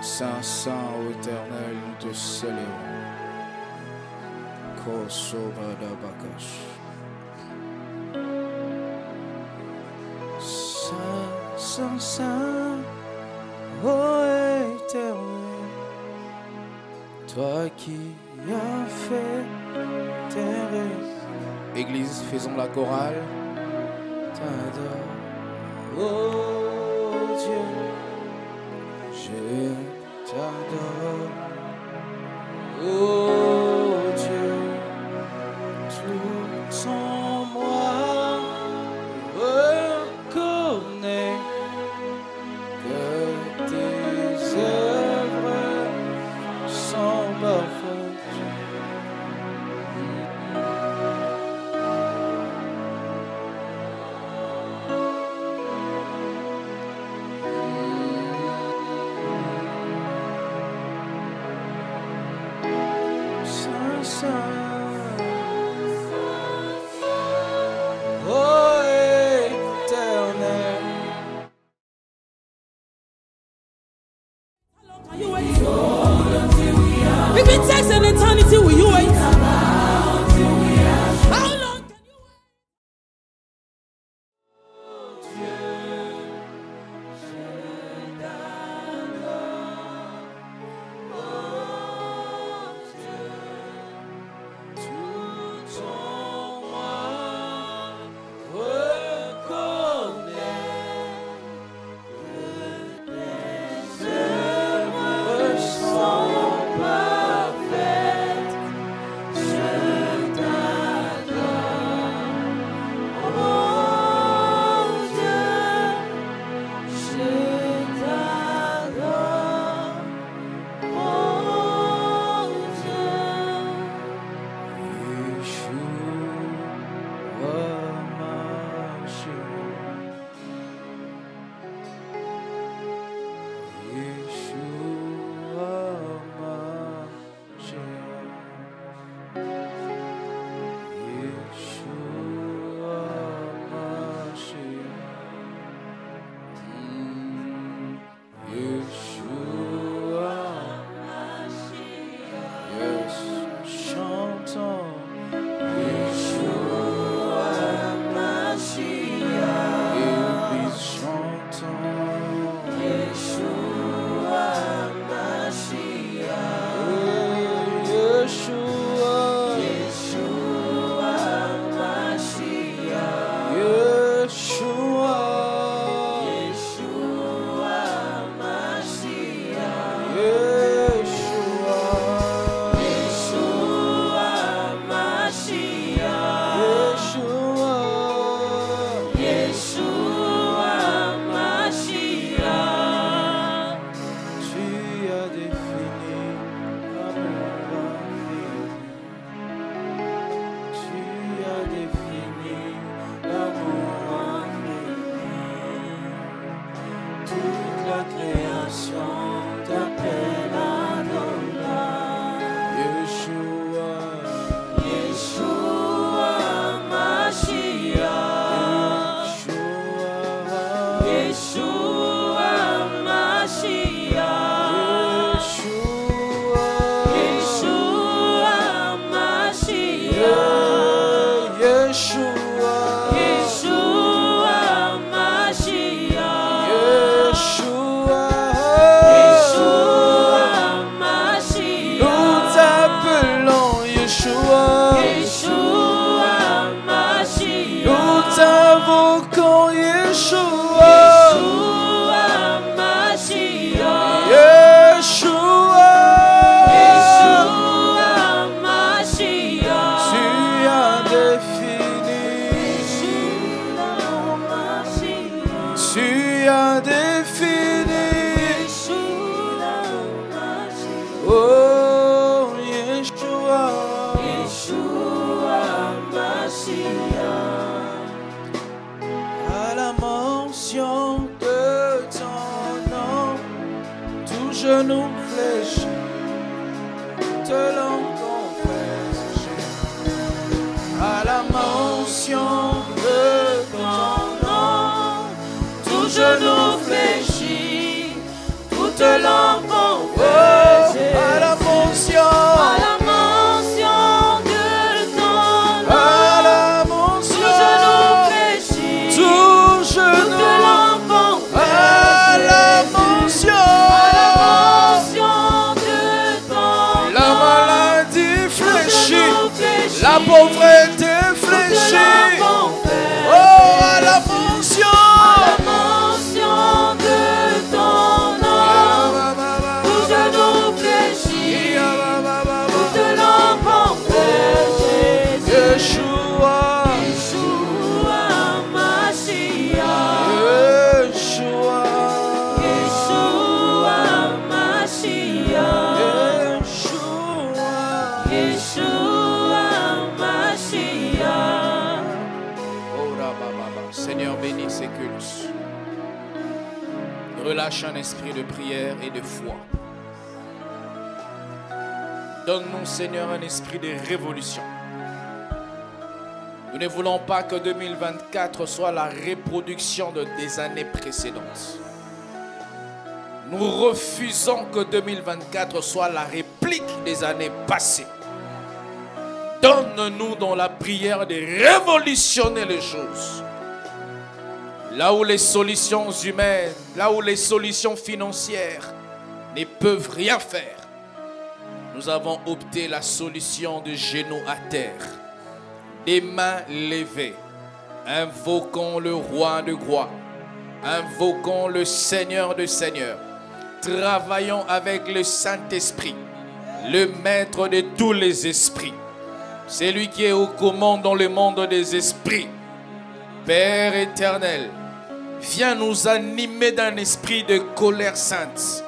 Saint, Saint, ô Éternel, nous te célébrons. Kosobadabakash. Saint, Saint, Saint, ô Éternel, toi qui as fait tes rêves. Église, faisons la chorale. T'adore, oh Dieu, je t'adore, oh Dieu, tout en moi reconnaît que tes œuvres sont parfaites. Oh Éternel. If it takes an eternity, will you wait? How long can you wait? Genou fléchit, toute langue pauvreté fléchit. Oh, à la mention de ton nom, tout genou fléchit, toute langue confesse Jésus. Yeshua, Yeshua Mashiach, Yeshua, Yeshua Mashiach, Yeshua. Yeshua Mashiach. Oh, rabababa. Seigneur, bénis ces cultes. Relâche un esprit de prière et de foi. Donne-nous, Seigneur, un esprit de révolution. Nous ne voulons pas que 2024 soit la reproduction des années précédentes. Nous refusons que 2024 soit la réplique des années passées. Donne-nous dans la prière de révolutionner les choses. Là où les solutions humaines, là où les solutions financières ne peuvent rien faire, nous avons opté la solution de genoux à terre, des mains levées, invoquons le roi de rois, invoquons le Seigneur de seigneurs, travaillons avec le Saint-Esprit, le maître de tous les esprits. C'est lui qui est aux commandes dans le monde des esprits. Père éternel, viens nous animer d'un esprit de colère sainte.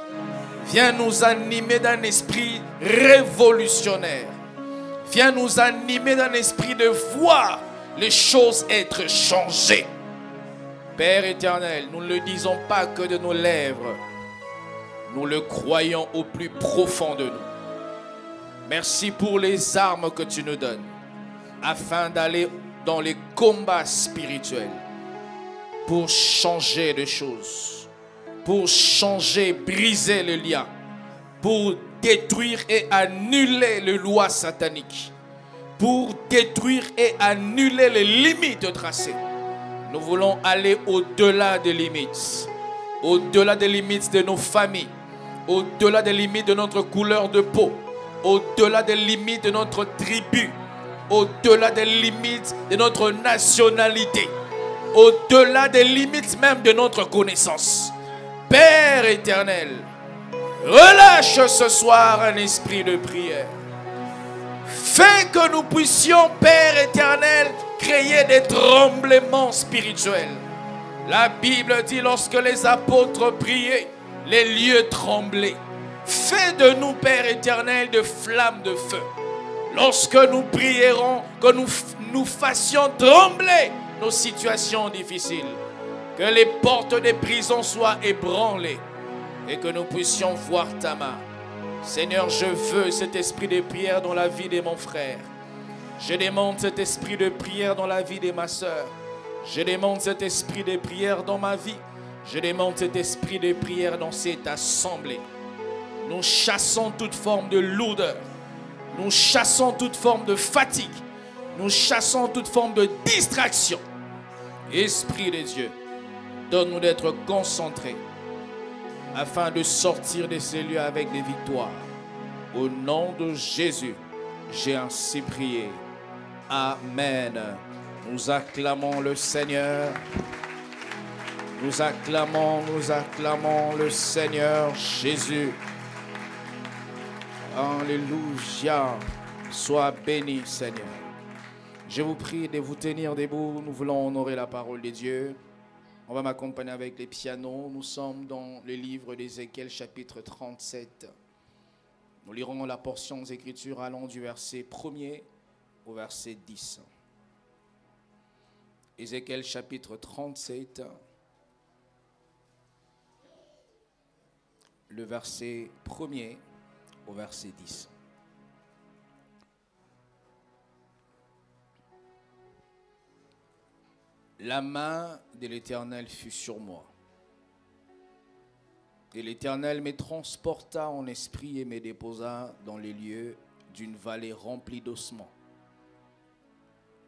Viens nous animer d'un esprit révolutionnaire. Viens nous animer d'un esprit de voir les choses être changées. Père éternel, nous ne le disons pas que de nos lèvres. Nous le croyons au plus profond de nous. Merci pour les armes que tu nous donnes afin d'aller dans les combats spirituels pour changer les choses, pour changer, briser le lien, pour détruire et annuler les lois sataniques, pour détruire et annuler les limites tracées. Nous voulons aller au-delà des limites de nos familles, au-delà des limites de notre couleur de peau, au-delà des limites de notre tribu, au-delà des limites de notre nationalité, au-delà des limites même de notre connaissance. Père éternel, relâche ce soir un esprit de prière. Fais que nous puissions, Père éternel, créer des tremblements spirituels. La Bible dit, lorsque les apôtres priaient, les lieux tremblaient. Fais de nous, Père éternel, de flammes de feu. Lorsque nous prierons, que nous fassions trembler nos situations difficiles. Que les portes des prisons soient ébranlées et que nous puissions voir ta main. Seigneur, je veux cet esprit de prière dans la vie de mon frère. Je demande cet esprit de prière dans la vie de ma soeur. Je demande cet esprit de prière dans ma vie. Je demande cet esprit de prière dans cette assemblée. Nous chassons toute forme de lourdeur. Nous chassons toute forme de fatigue. Nous chassons toute forme de distraction. Esprit de Dieu, donne-nous d'être concentrés afin de sortir de ces lieux avec des victoires. Au nom de Jésus, j'ai ainsi prié. Amen. Nous acclamons le Seigneur. Nous acclamons le Seigneur Jésus. Alléluia. Sois béni, Seigneur. Je vous prie de vous tenir debout. Nous voulons honorer la parole de Dieu. On va m'accompagner avec les pianos. Nous sommes dans le livre d'Ézéchiel, chapitre 37. Nous lirons la portion des Écritures allant du verset 1er au verset 10. Ézéchiel, chapitre 37, le verset 1er au verset 10. La main de l'Éternel fut sur moi. Et l'Éternel me transporta en esprit et me déposa dans les lieux d'une vallée remplie d'ossements.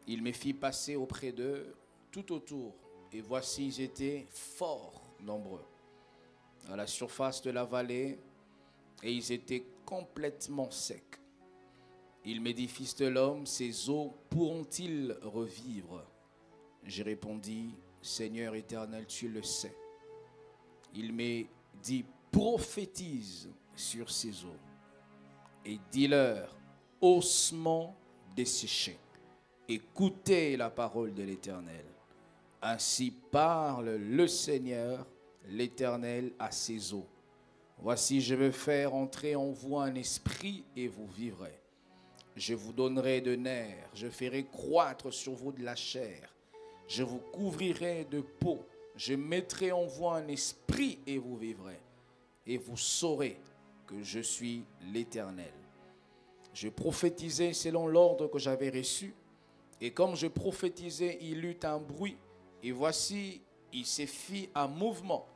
Il me fit passer auprès d'eux tout autour, et voici, ils étaient fort nombreux à la surface de la vallée, et ils étaient complètement secs. Il me dit, fils de l'homme, ces eaux pourront-ils revivre? J'ai répondu, Seigneur éternel, tu le sais. Il m'a dit, prophétise sur ces eaux et dis-leur, ossements desséchés, écoutez la parole de l'Éternel. Ainsi parle le Seigneur, l'Éternel, à ces eaux. Voici, je vais faire entrer en vous un esprit et vous vivrez. Je vous donnerai de nerfs, je ferai croître sur vous de la chair. Je vous couvrirai de peau, je mettrai en vous un esprit et vous vivrez. Et vous saurez que je suis l'Éternel. Je prophétisais selon l'ordre que j'avais reçu. Et comme je prophétisais, il eut un bruit. Et voici, il s'est fait un mouvement.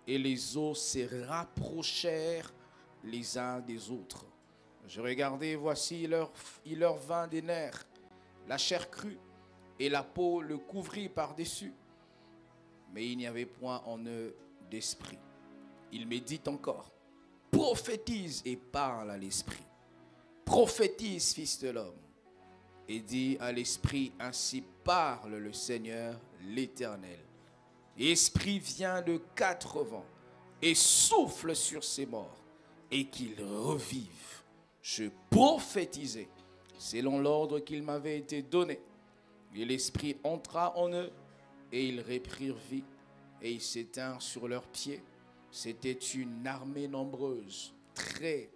Et les eaux se rapprochèrent les uns des autres. Je regardais, voici, il leur vint des nerfs, la chair crue, et la peau le couvrit par-dessus. Mais il n'y avait point en eux d'esprit. Il me dit encore, prophétise et parle à l'esprit. Prophétise, fils de l'homme, et dis à l'esprit, ainsi parle le Seigneur, l'Éternel. Esprit vient de 4 vents et souffle sur ces morts et qu'ils revivent. Je prophétisais selon l'ordre qu'il m'avait été donné. Et l'esprit entra en eux et ils reprirent vie et ils s'étinrent sur leurs pieds. C'était une armée nombreuse, très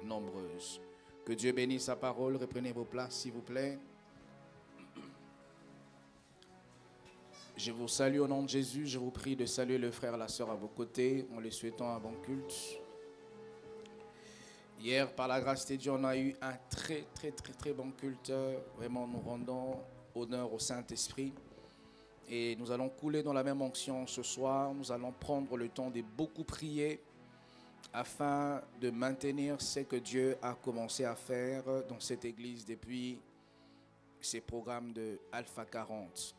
nombreuse. Que Dieu bénisse sa parole. Reprenez vos places, s'il vous plaît. Je vous salue au nom de Jésus. Je vous prie de saluer le frère et la sœur à vos côtés en les souhaitant un bon culte. Hier, par la grâce de Dieu, on a eu un très bon culte. Vraiment, nous rendons honneur au Saint-Esprit. Et nous allons couler dans la même onction ce soir. Nous allons prendre le temps de beaucoup prier afin de maintenir ce que Dieu a commencé à faire dans cette église depuis ces programmes de Alpha 40.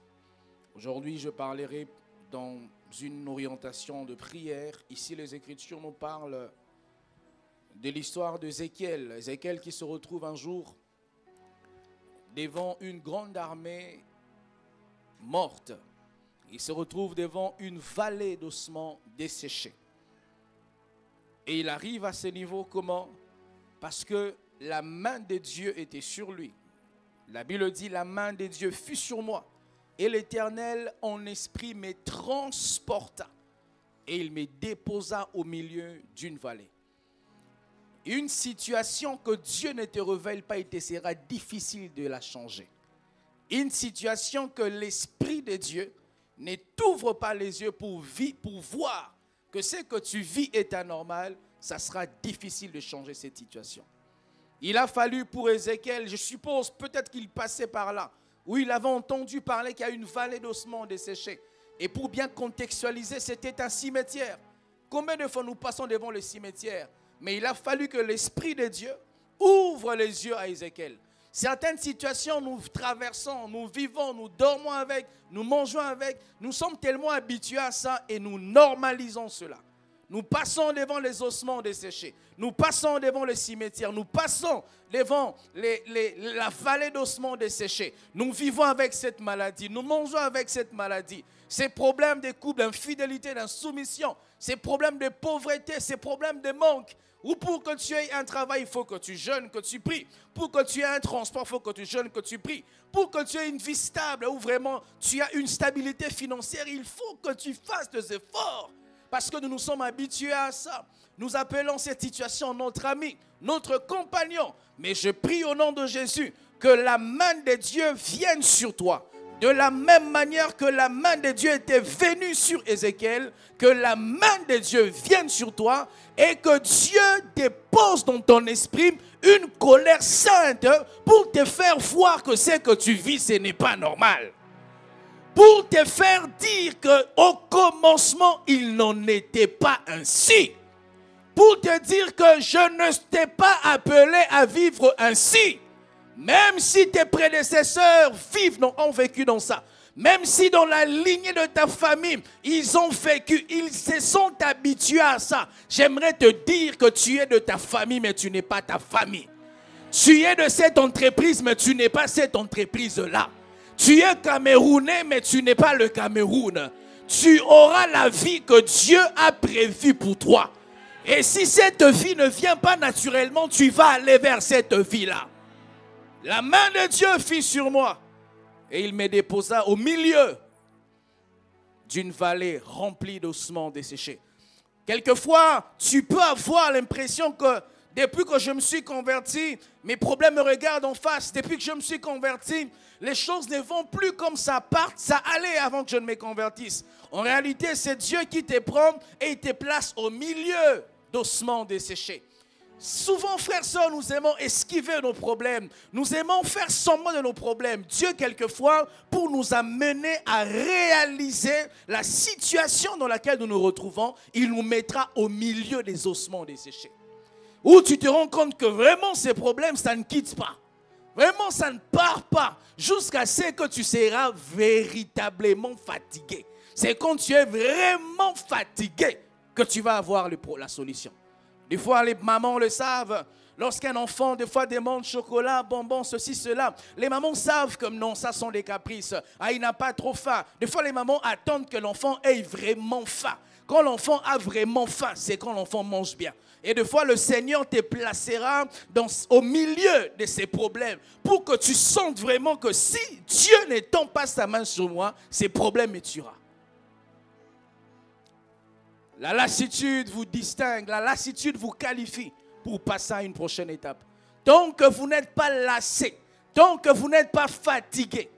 Aujourd'hui, je parlerai dans une orientation de prière. Ici, les Écritures nous parlent de l'histoire d'Ézéchiel. Ézéchiel qui se retrouve un jour devant une grande armée morte. Il se retrouve devant une vallée d'ossements desséchés. Et il arrive à ce niveau comment? Parce que la main de Dieu était sur lui. La Bible dit, la main de Dieu fut sur moi. Et l'Éternel en esprit me transporta. Et il me déposa au milieu d'une vallée. Une situation que Dieu ne te révèle pas, il te sera difficile de la changer. Une situation que l'Esprit de Dieu ne t'ouvre pas les yeux pour voir que ce que tu vis est anormal, ça sera difficile de changer cette situation. Il a fallu pour Ézéchiel, je suppose peut-être qu'il passait par là, où il avait entendu parler qu'il y a une vallée d'ossements desséchés. Et pour bien contextualiser, c'était un cimetière. Combien de fois nous passons devant le cimetière? Mais il a fallu que l'Esprit de Dieu ouvre les yeux à Ézéchiel. Certaines situations, nous traversons, nous vivons, nous dormons avec, nous mangeons avec. Nous sommes tellement habitués à ça et nous normalisons cela. Nous passons devant les ossements desséchés. Nous passons devant le cimetière. Nous passons devant la vallée d'ossements desséchés. Nous vivons avec cette maladie. Nous mangeons avec cette maladie. Ces problèmes de couple, d'infidélité, d'insoumission, ces problèmes de pauvreté, ces problèmes de manque. Ou pour que tu aies un travail, il faut que tu jeûnes, que tu pries. Pour que tu aies un transport, il faut que tu jeûnes, que tu pries. Pour que tu aies une vie stable, où vraiment tu as une stabilité financière, il faut que tu fasses des efforts. Parce que nous nous sommes habitués à ça. Nous appelons cette situation notre ami, notre compagnon. Mais je prie au nom de Jésus que la main de Dieu vienne sur toi. De la même manière que la main de Dieu était venue sur Ézéchiel, que la main de Dieu vienne sur toi et que Dieu dépose dans ton esprit une colère sainte pour te faire voir que ce que tu vis, ce n'est pas normal. Pour te faire dire qu'au commencement, il n'en était pas ainsi. Pour te dire que je ne t'ai pas appelé à vivre ainsi. Même si tes prédécesseurs ont vécu dans ça. Même si dans la lignée de ta famille, ils ont vécu, ils se sont habitués à ça. J'aimerais te dire que tu es de ta famille, mais tu n'es pas ta famille. Tu es de cette entreprise, mais tu n'es pas cette entreprise-là. Tu es Camerounais, mais tu n'es pas le Cameroun. Tu auras la vie que Dieu a prévue pour toi. Et si cette vie ne vient pas naturellement, tu vas aller vers cette vie-là. La main de Dieu fit sur moi et il me déposa au milieu d'une vallée remplie d'ossements desséchés. Quelquefois, tu peux avoir l'impression que depuis que je me suis converti, mes problèmes me regardent en face. Depuis que je me suis converti, les choses ne vont plus comme ça partent. Ça allait avant que je ne me convertisse. En réalité, c'est Dieu qui te prend et il te place au milieu d'ossements desséchés. Souvent, frères et sœurs, nous aimons esquiver nos problèmes. Nous aimons faire semblant de nos problèmes. Dieu, quelquefois, pour nous amener à réaliser la situation dans laquelle nous nous retrouvons, il nous mettra au milieu des ossements desséchés. Où tu te rends compte que vraiment ces problèmes, ça ne quitte pas. Vraiment, ça ne part pas. Jusqu'à ce que tu seras véritablement fatigué. C'est quand tu es vraiment fatigué que tu vas avoir la solution. Des fois, les mamans le savent. Lorsqu'un enfant, des fois, demande chocolat, bonbons, ceci, cela, les mamans savent que non, ça sont des caprices. Ah, il n'a pas trop faim. Des fois, les mamans attendent que l'enfant ait vraiment faim. Quand l'enfant a vraiment faim, c'est quand l'enfant mange bien. Et des fois, le Seigneur te placera au milieu de ces problèmes pour que tu sentes vraiment que si Dieu n'étend pas sa main sur moi, ces problèmes me tueront. La lassitude vous distingue, la lassitude vous qualifie pour passer à une prochaine étape. Tant que vous n'êtes pas lassé, tant que vous n'êtes pas fatigué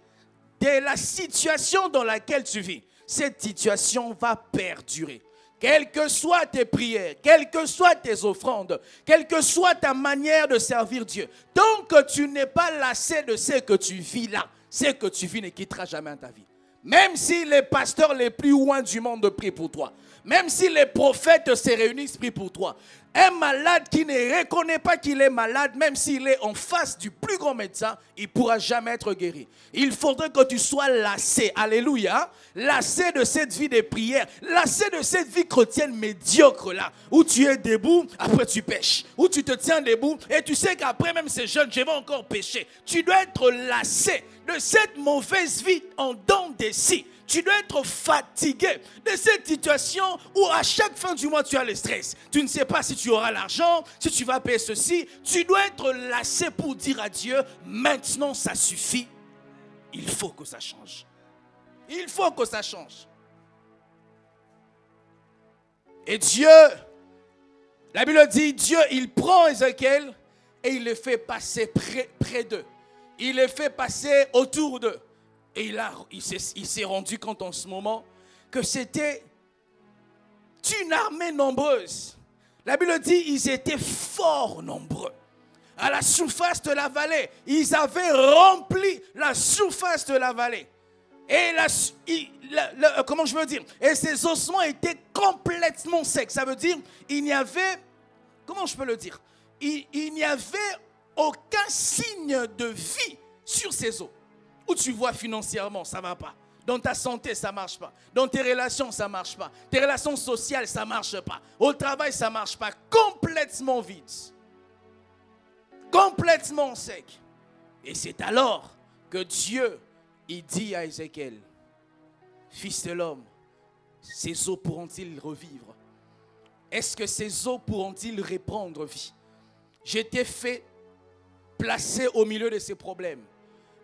de la situation dans laquelle tu vis, cette situation va perdurer. Quelles que soient tes prières, quelles que soient tes offrandes, quelle que soit ta manière de servir Dieu, tant que tu n'es pas lassé de ce que tu vis là, ce que tu vis ne quittera jamais ta vie. Même si les pasteurs les plus loin du monde prient pour toi, même si les prophètes se réunissent, prient pour toi. Un malade qui ne reconnaît pas qu'il est malade, même s'il est en face du plus grand médecin, il ne pourra jamais être guéri. Il faudrait que tu sois lassé, alléluia, lassé de cette vie de prière, lassé de cette vie chrétienne médiocre là, où tu es debout, après tu pêches, où tu te tiens debout et tu sais qu'après même ces jeunes, je vais encore pécher. Tu dois être lassé de cette mauvaise vie en dents de scie. Tu dois être fatigué de cette situation où à chaque fin du mois, tu as le stress. Tu ne sais pas si tu auras l'argent, si tu vas payer ceci. Tu dois être lassé pour dire à Dieu, maintenant ça suffit. Il faut que ça change. Il faut que ça change. Et Dieu, la Bible dit, Dieu, il prend Ézéchiel et il le fait passer près d'eux. Il le fait passer autour d'eux. Et il s'est rendu compte en ce moment que c'était une armée nombreuse. La Bible dit qu'ils étaient fort nombreux. À la surface de la vallée, ils avaient rempli la surface de la vallée. Et comment je veux dire? Et ces ossements étaient complètement secs. Ça veut dire il n'y avait, comment je peux le dire? Il n'y avait aucun signe de vie sur ces os. Où tu vois financièrement, ça ne va pas. Dans ta santé, ça ne marche pas. Dans tes relations, ça ne marche pas. Tes relations sociales, ça ne marche pas. Au travail, ça ne marche pas. Complètement vide. Complètement sec. Et c'est alors que Dieu, il dit à Ézéchiel, fils de l'homme, ces eaux pourront-ils revivre? Est-ce que ces eaux pourront-ils reprendre vie? Je t'ai fait placer au milieu de ces problèmes,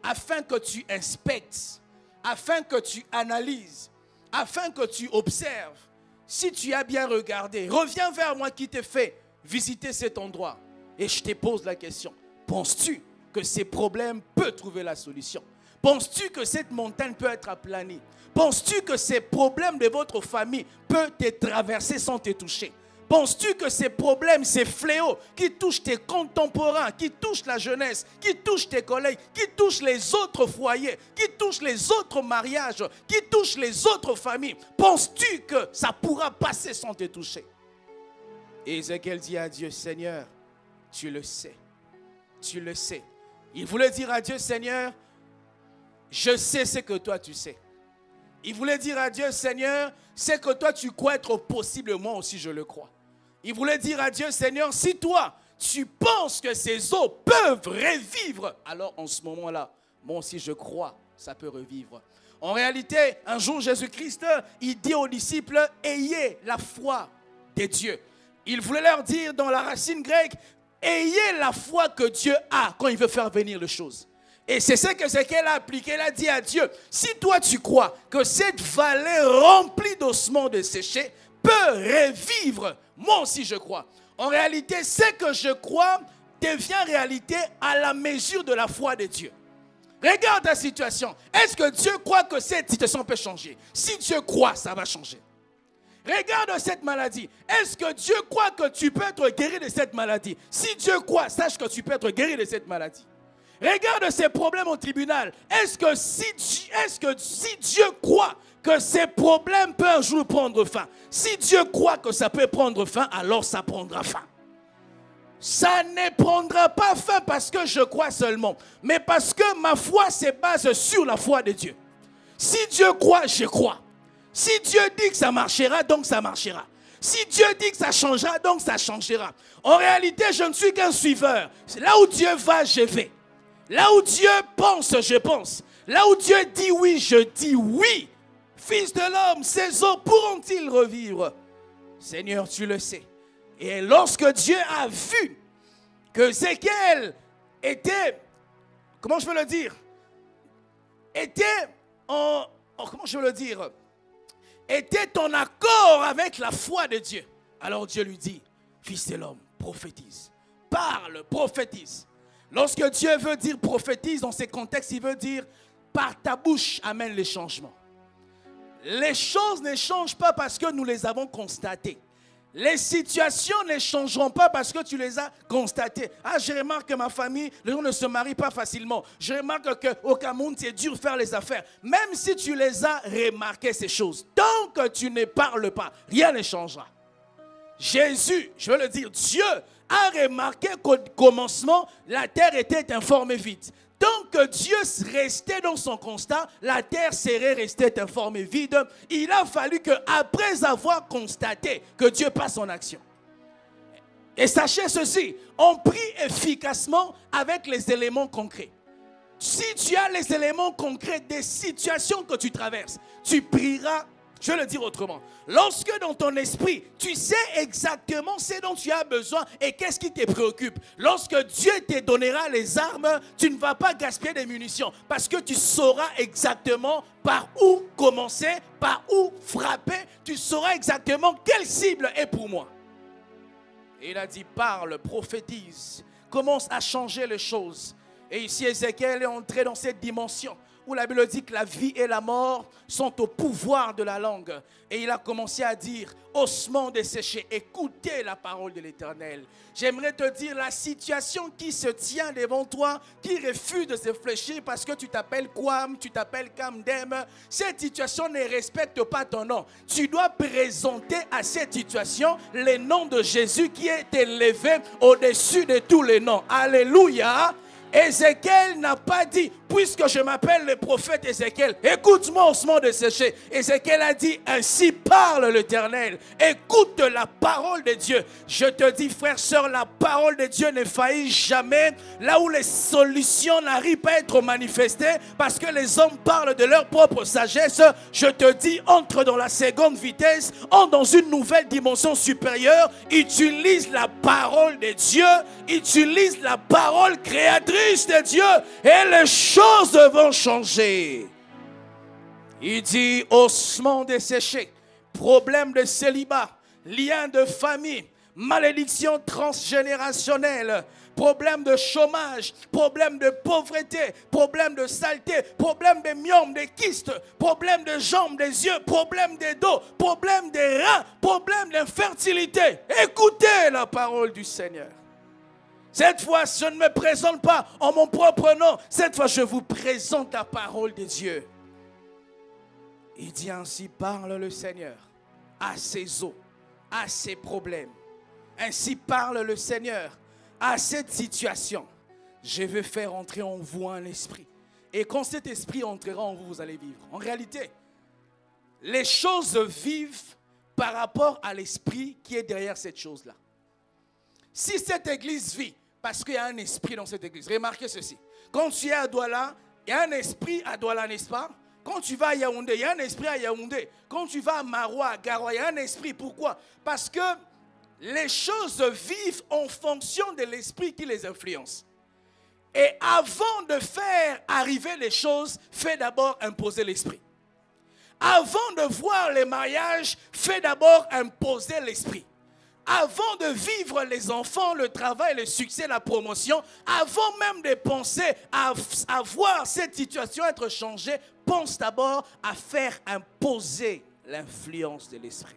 afin que tu inspectes, afin que tu analyses, afin que tu observes. Si tu as bien regardé, reviens vers moi qui t'ai fait visiter cet endroit. Et je te pose la question, penses-tu que ces problèmes peuvent trouver la solution? Penses-tu que cette montagne peut être aplanie? Penses-tu que ces problèmes de votre famille peuvent te traverser sans te toucher? Penses-tu que ces problèmes, ces fléaux qui touchent tes contemporains, qui touchent la jeunesse, qui touchent tes collègues, qui touchent les autres foyers, qui touchent les autres mariages, qui touchent les autres familles, penses-tu que ça pourra passer sans te toucher? Et Ézéchiel dit à Dieu, Seigneur, tu le sais, tu le sais. Il voulait dire à Dieu, Seigneur, je sais ce que toi tu sais. Il voulait dire à Dieu, Seigneur, c'est que toi tu crois être possible, moi aussi je le crois. Il voulait dire à Dieu, Seigneur, si toi tu penses que ces eaux peuvent revivre, alors en ce moment-là, moi aussi je crois, ça peut revivre. En réalité, un jour Jésus-Christ, il dit aux disciples, ayez la foi des dieux. Il voulait leur dire dans la racine grecque, ayez la foi que Dieu a quand il veut faire venir les choses. Et c'est ce que Ézéchiel a appliqué. Il a dit à Dieu, si toi tu crois que cette vallée remplie d'ossements desséchés peut revivre, moi aussi je crois. En réalité, ce que je crois devient réalité à la mesure de la foi de Dieu. Regarde ta situation. Est-ce que Dieu croit que cette situation peut changer? Si Dieu croit, ça va changer. Regarde cette maladie. Est-ce que Dieu croit que tu peux être guéri de cette maladie? Si Dieu croit, sache que tu peux être guéri de cette maladie. Regarde ces problèmes au tribunal. Est-ce que si Dieu croit que ces problèmes peuvent un jour prendre fin, si Dieu croit que ça peut prendre fin, alors ça prendra fin. Ça ne prendra pas fin parce que je crois seulement, mais parce que ma foi se base sur la foi de Dieu. Si Dieu croit, je crois. Si Dieu dit que ça marchera, donc ça marchera. Si Dieu dit que ça changera, donc ça changera. En réalité, je ne suis qu'un suiveur. C'est là où Dieu va, je vais. Là où Dieu pense, je pense. Là où Dieu dit oui, je dis oui. Fils de l'homme, ces eaux pourront-ils revivre? Seigneur, tu le sais. Et lorsque Dieu a vu que Ézéchiel était, comment je veux le dire, était en accord avec la foi de Dieu, alors Dieu lui dit, fils de l'homme, prophétise, parle, prophétise. Lorsque Dieu veut dire prophétise, dans ces contextes, il veut dire par ta bouche amène les changements. Les choses ne changent pas parce que nous les avons constatées. Les situations ne changeront pas parce que tu les as constatées. Ah, je remarque que ma famille, les gens ne se marient pas facilement. Je remarque qu'au Cameroun, c'est dur de faire les affaires. Même si tu les as remarquées, ces choses, tant que tu ne parles pas, rien ne changera. Jésus, je veux le dire, Dieu a remarqué qu'au commencement, la terre était informée vide. Tant que Dieu restait dans son constat, la terre serait restée informée vide. Il a fallu qu'après avoir constaté que Dieu passe en action. Et sachez ceci, on prie efficacement avec les éléments concrets. Si tu as les éléments concrets des situations que tu traverses, tu prieras. Je vais le dire autrement. Lorsque dans ton esprit, tu sais exactement ce dont tu as besoin et qu'est-ce qui te préoccupe. Lorsque Dieu te donnera les armes, tu ne vas pas gaspiller des munitions parce que tu sauras exactement par où commencer, par où frapper. Tu sauras exactement quelle cible est pour moi. Et il a dit, parle, prophétise, commence à changer les choses. Et ici, Ézéchiel est entré dans cette dimension où la Bible dit que la vie et la mort sont au pouvoir de la langue. Et il a commencé à dire, ossements desséchés, écoutez la parole de l'Éternel. J'aimerais te dire, la situation qui se tient devant toi, qui refuse de se fléchir parce que tu t'appelles Kwam, tu t'appelles Kamdem, cette situation ne respecte pas ton nom. Tu dois présenter à cette situation le nom de Jésus qui est élevé au-dessus de tous les noms. Alléluia. Ézéchiel n'a pas dit, puisque je m'appelle le prophète Ézéchiel, écoute-moi ossements desséchés. Ézéchiel a dit, ainsi parle l'Éternel. Écoute la parole de Dieu. Je te dis, frère, sœur, la parole de Dieu ne faillit jamais. Là où les solutions n'arrivent pas à être manifestées, parce que les hommes parlent de leur propre sagesse, je te dis, entre dans la seconde vitesse, entre dans une nouvelle dimension supérieure, utilise la parole de Dieu, utilise la parole créatrice de Dieu, et les choses vont changer. Il dit ossements desséchés, problème de célibat, lien de famille, malédiction transgénérationnelle, problème de chômage, problème de pauvreté, problème de saleté, problème de myomes, de kystes, problème de jambes, des yeux, problème de dos, problème des reins, problème d'infertilité. Écoutez la parole du Seigneur. Cette fois, je ne me présente pas en mon propre nom. Cette fois, je vous présente la parole de Dieu. Il dit ainsi, parle le Seigneur à ses eaux, à ses problèmes. Ainsi parle le Seigneur à cette situation. Je vais faire entrer en vous un esprit. Et quand cet esprit entrera en vous, vous allez vivre. En réalité, les choses vivent par rapport à l'esprit qui est derrière cette chose-là. Si cette église vit, parce qu'il y a un esprit dans cette église, remarquez ceci. Quand tu es à Douala, il y a un esprit à Douala, n'est-ce pas? Quand tu vas à Yaoundé, il y a un esprit à Yaoundé. Quand tu vas à Maroua, à Garoua, il y a un esprit. Pourquoi? Parce que les choses vivent en fonction de l'esprit qui les influence. Et avant de faire arriver les choses, fais d'abord imposer l'esprit. Avant de voir les mariages, fais d'abord imposer l'esprit. Avant de vivre les enfants, le travail, le succès, la promotion, avant même de penser à voir cette situation être changée, pense d'abord à faire imposer l'influence de l'esprit.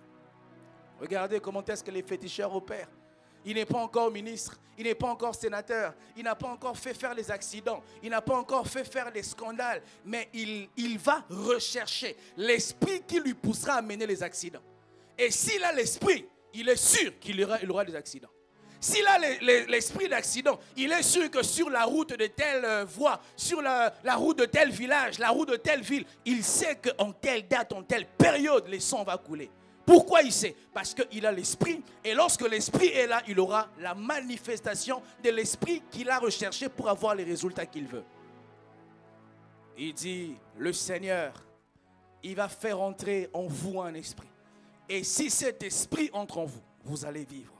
Regardez comment est-ce que les féticheurs opèrent. Il n'est pas encore ministre, il n'est pas encore sénateur, il n'a pas encore fait faire les accidents, il n'a pas encore fait faire les scandales, mais il va rechercher l'esprit qui lui poussera à mener les accidents. Et s'il a l'esprit, il est sûr qu'il aura des accidents. S'il a l'esprit d'accident, il est sûr que sur la route de telle voie, sur la route de tel village, la route de telle ville, il sait qu'en telle date, en telle période, le sang va couler. Pourquoi il sait? Parce qu'il a l'esprit, et lorsque l'esprit est là, il aura la manifestation de l'esprit qu'il a recherché pour avoir les résultats qu'il veut. Il dit, le Seigneur, il va faire entrer en vous un esprit. Et si cet esprit entre en vous, vous allez vivre.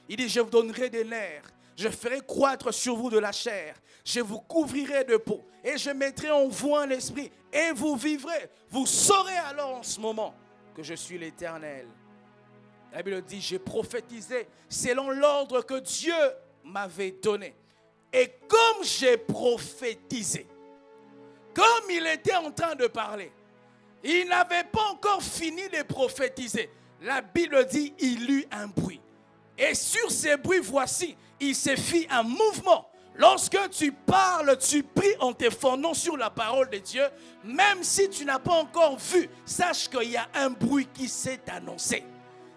Il dit, je vous donnerai des nerfs, je ferai croître sur vous de la chair, je vous couvrirai de peau, et je mettrai en vous un esprit, et vous vivrez. Vous saurez alors en ce moment que je suis l'Éternel. La Bible dit, j'ai prophétisé selon l'ordre que Dieu m'avait donné. Et comme j'ai prophétisé, comme il était en train de parler, il n'avait pas encore fini de prophétiser. La Bible dit, il eut un bruit. Et sur ces bruits, voici, il se fit un mouvement. Lorsque tu parles, tu pries en te fondant sur la parole de Dieu, même si tu n'as pas encore vu, sache qu'il y a un bruit qui s'est annoncé.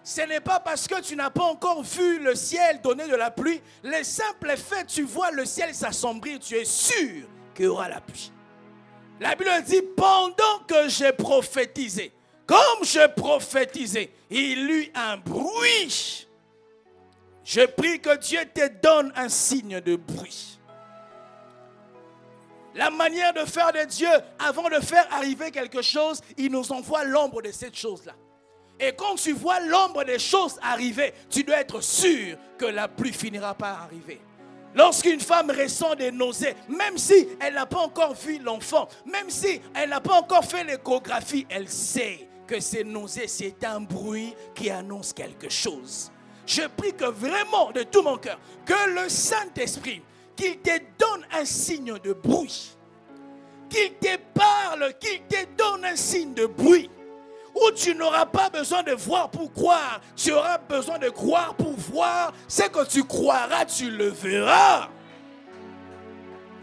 Ce n'est pas parce que tu n'as pas encore vu le ciel donner de la pluie. Le simple fait, tu vois le ciel s'assombrir, tu es sûr qu'il y aura la pluie. La Bible dit, pendant que j'ai prophétisé, comme je prophétisais, il eut un bruit. Je prie que Dieu te donne un signe de bruit. La manière de faire de Dieu, avant de faire arriver quelque chose, il nous envoie l'ombre de cette chose-là. Et quand tu vois l'ombre des choses arriver, tu dois être sûr que la pluie finira par arriver. Lorsqu'une femme ressent des nausées, même si elle n'a pas encore vu l'enfant, même si elle n'a pas encore fait l'échographie, elle sait que ces nausées, c'est un bruit qui annonce quelque chose. Je prie que vraiment, de tout mon cœur, que le Saint-Esprit, qu'il te donne un signe de bruit, qu'il te parle, qu'il te donne un signe de bruit, où tu n'auras pas besoin de voir pour croire, tu auras besoin de croire pour voir. Ce que tu croiras, tu le verras.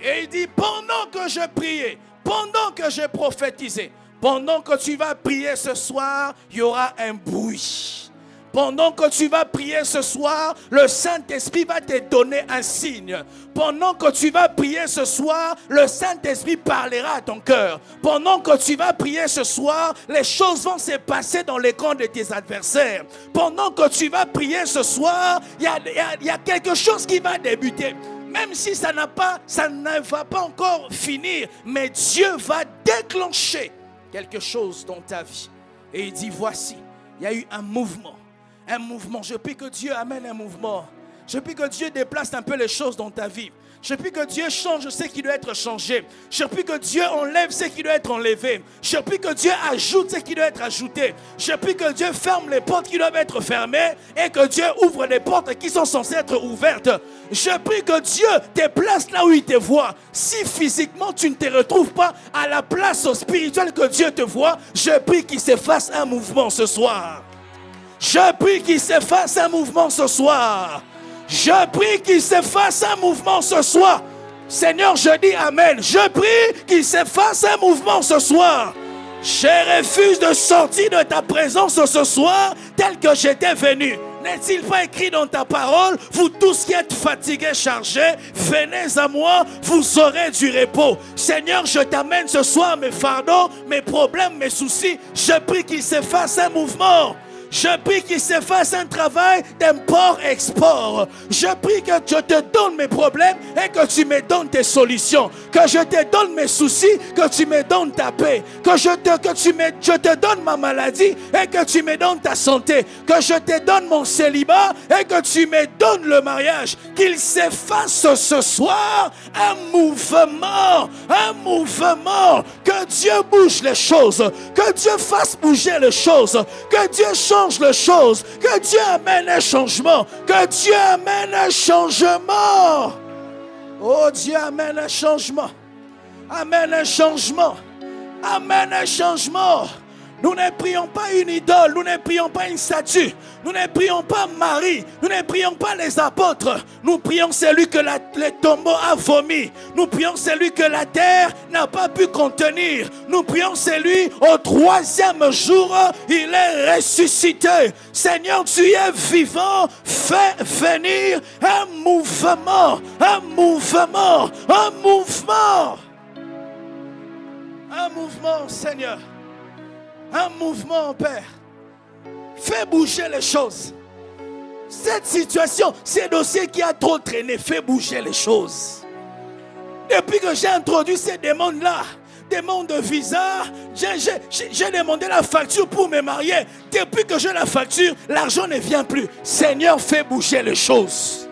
Et il dit, pendant que je priais, pendant que je prophétisais, pendant que tu vas prier ce soir, il y aura un bruit. Pendant que tu vas prier ce soir, le Saint-Esprit va te donner un signe. Pendant que tu vas prier ce soir, le Saint-Esprit parlera à ton cœur. Pendant que tu vas prier ce soir, les choses vont se passer dans les camps de tes adversaires. Pendant que tu vas prier ce soir, il y a quelque chose qui va débuter. Même si ça ne va pas encore finir, mais Dieu va déclencher quelque chose dans ta vie. Et il dit, voici, il y a eu un mouvement. Un mouvement. Je prie que Dieu amène un mouvement. Je prie que Dieu déplace un peu les choses dans ta vie. Je prie que Dieu change ce qui doit être changé. Je prie que Dieu enlève ce qui doit être enlevé. Je prie que Dieu ajoute ce qui doit être ajouté. Je prie que Dieu ferme les portes qui doivent être fermées et que Dieu ouvre les portes qui sont censées être ouvertes. Je prie que Dieu te place là où il te voit. Si physiquement tu ne te retrouves pas à la place spirituelle que Dieu te voit, je prie qu'il se fasse un mouvement ce soir. Je prie qu'il se fasse un mouvement ce soir. Je prie qu'il se fasse un mouvement ce soir. Seigneur, je dis Amen. Je prie qu'il se fasse un mouvement ce soir. Je refuse de sortir de ta présence ce soir tel que j'étais venu. N'est-il pas écrit dans ta parole, vous tous qui êtes fatigués, chargés, venez à moi, vous aurez du repos. Seigneur, je t'amène ce soir mes fardeaux, mes problèmes, mes soucis. Je prie qu'il se fasse un mouvement. Je prie qu'il se fasse un travail d'import-export. Je prie que je te donne mes problèmes et que tu me donnes tes solutions. Que je te donne mes soucis, que tu me donnes ta paix. Que je te donne ma maladie et que tu me donnes ta santé. Que je te donne mon célibat et que tu me donnes le mariage. Qu'il se fasse ce soir un mouvement. Que Dieu bouge les choses. Que Dieu fasse bouger les choses. Que Dieu change les choses. Que Dieu amène un changement. Que Dieu amène un changement. Oh, Dieu amène un changement. Amène un changement. Amène un changement. Nous ne prions pas une idole, nous ne prions pas une statue, nous ne prions pas Marie, nous ne prions pas les apôtres, nous prions celui que le tombeau a vomi, nous prions celui que la terre n'a pas pu contenir, nous prions celui au 3e jour, il est ressuscité. Seigneur, tu es vivant, fais venir un mouvement, un mouvement, un mouvement, un mouvement, Seigneur. Un mouvement, Père. Fais bouger les choses. Cette situation, ce dossier qui a trop traîné, fais bouger les choses. Depuis que j'ai introduit ces demandes-là, demande de visa, j'ai demandé la facture pour me marier. Depuis que j'ai la facture, l'argent ne vient plus. Seigneur, fais bouger les choses.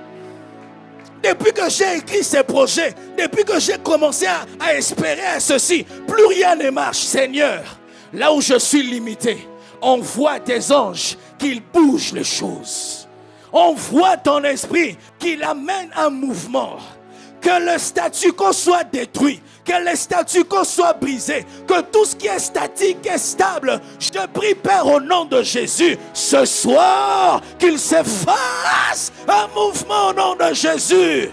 Depuis que j'ai écrit ces projets, depuis que j'ai commencé à espérer à ceci, plus rien ne marche, Seigneur. Là où je suis limité, envoie tes anges qu'ils bougent les choses. Envoie ton esprit qu'il amène un mouvement. Que le statu quo soit détruit. Que le statu quo soit brisé. Que tout ce qui est statique est stable. Je te prie, Père, au nom de Jésus, ce soir, qu'il se fasse un mouvement au nom de Jésus.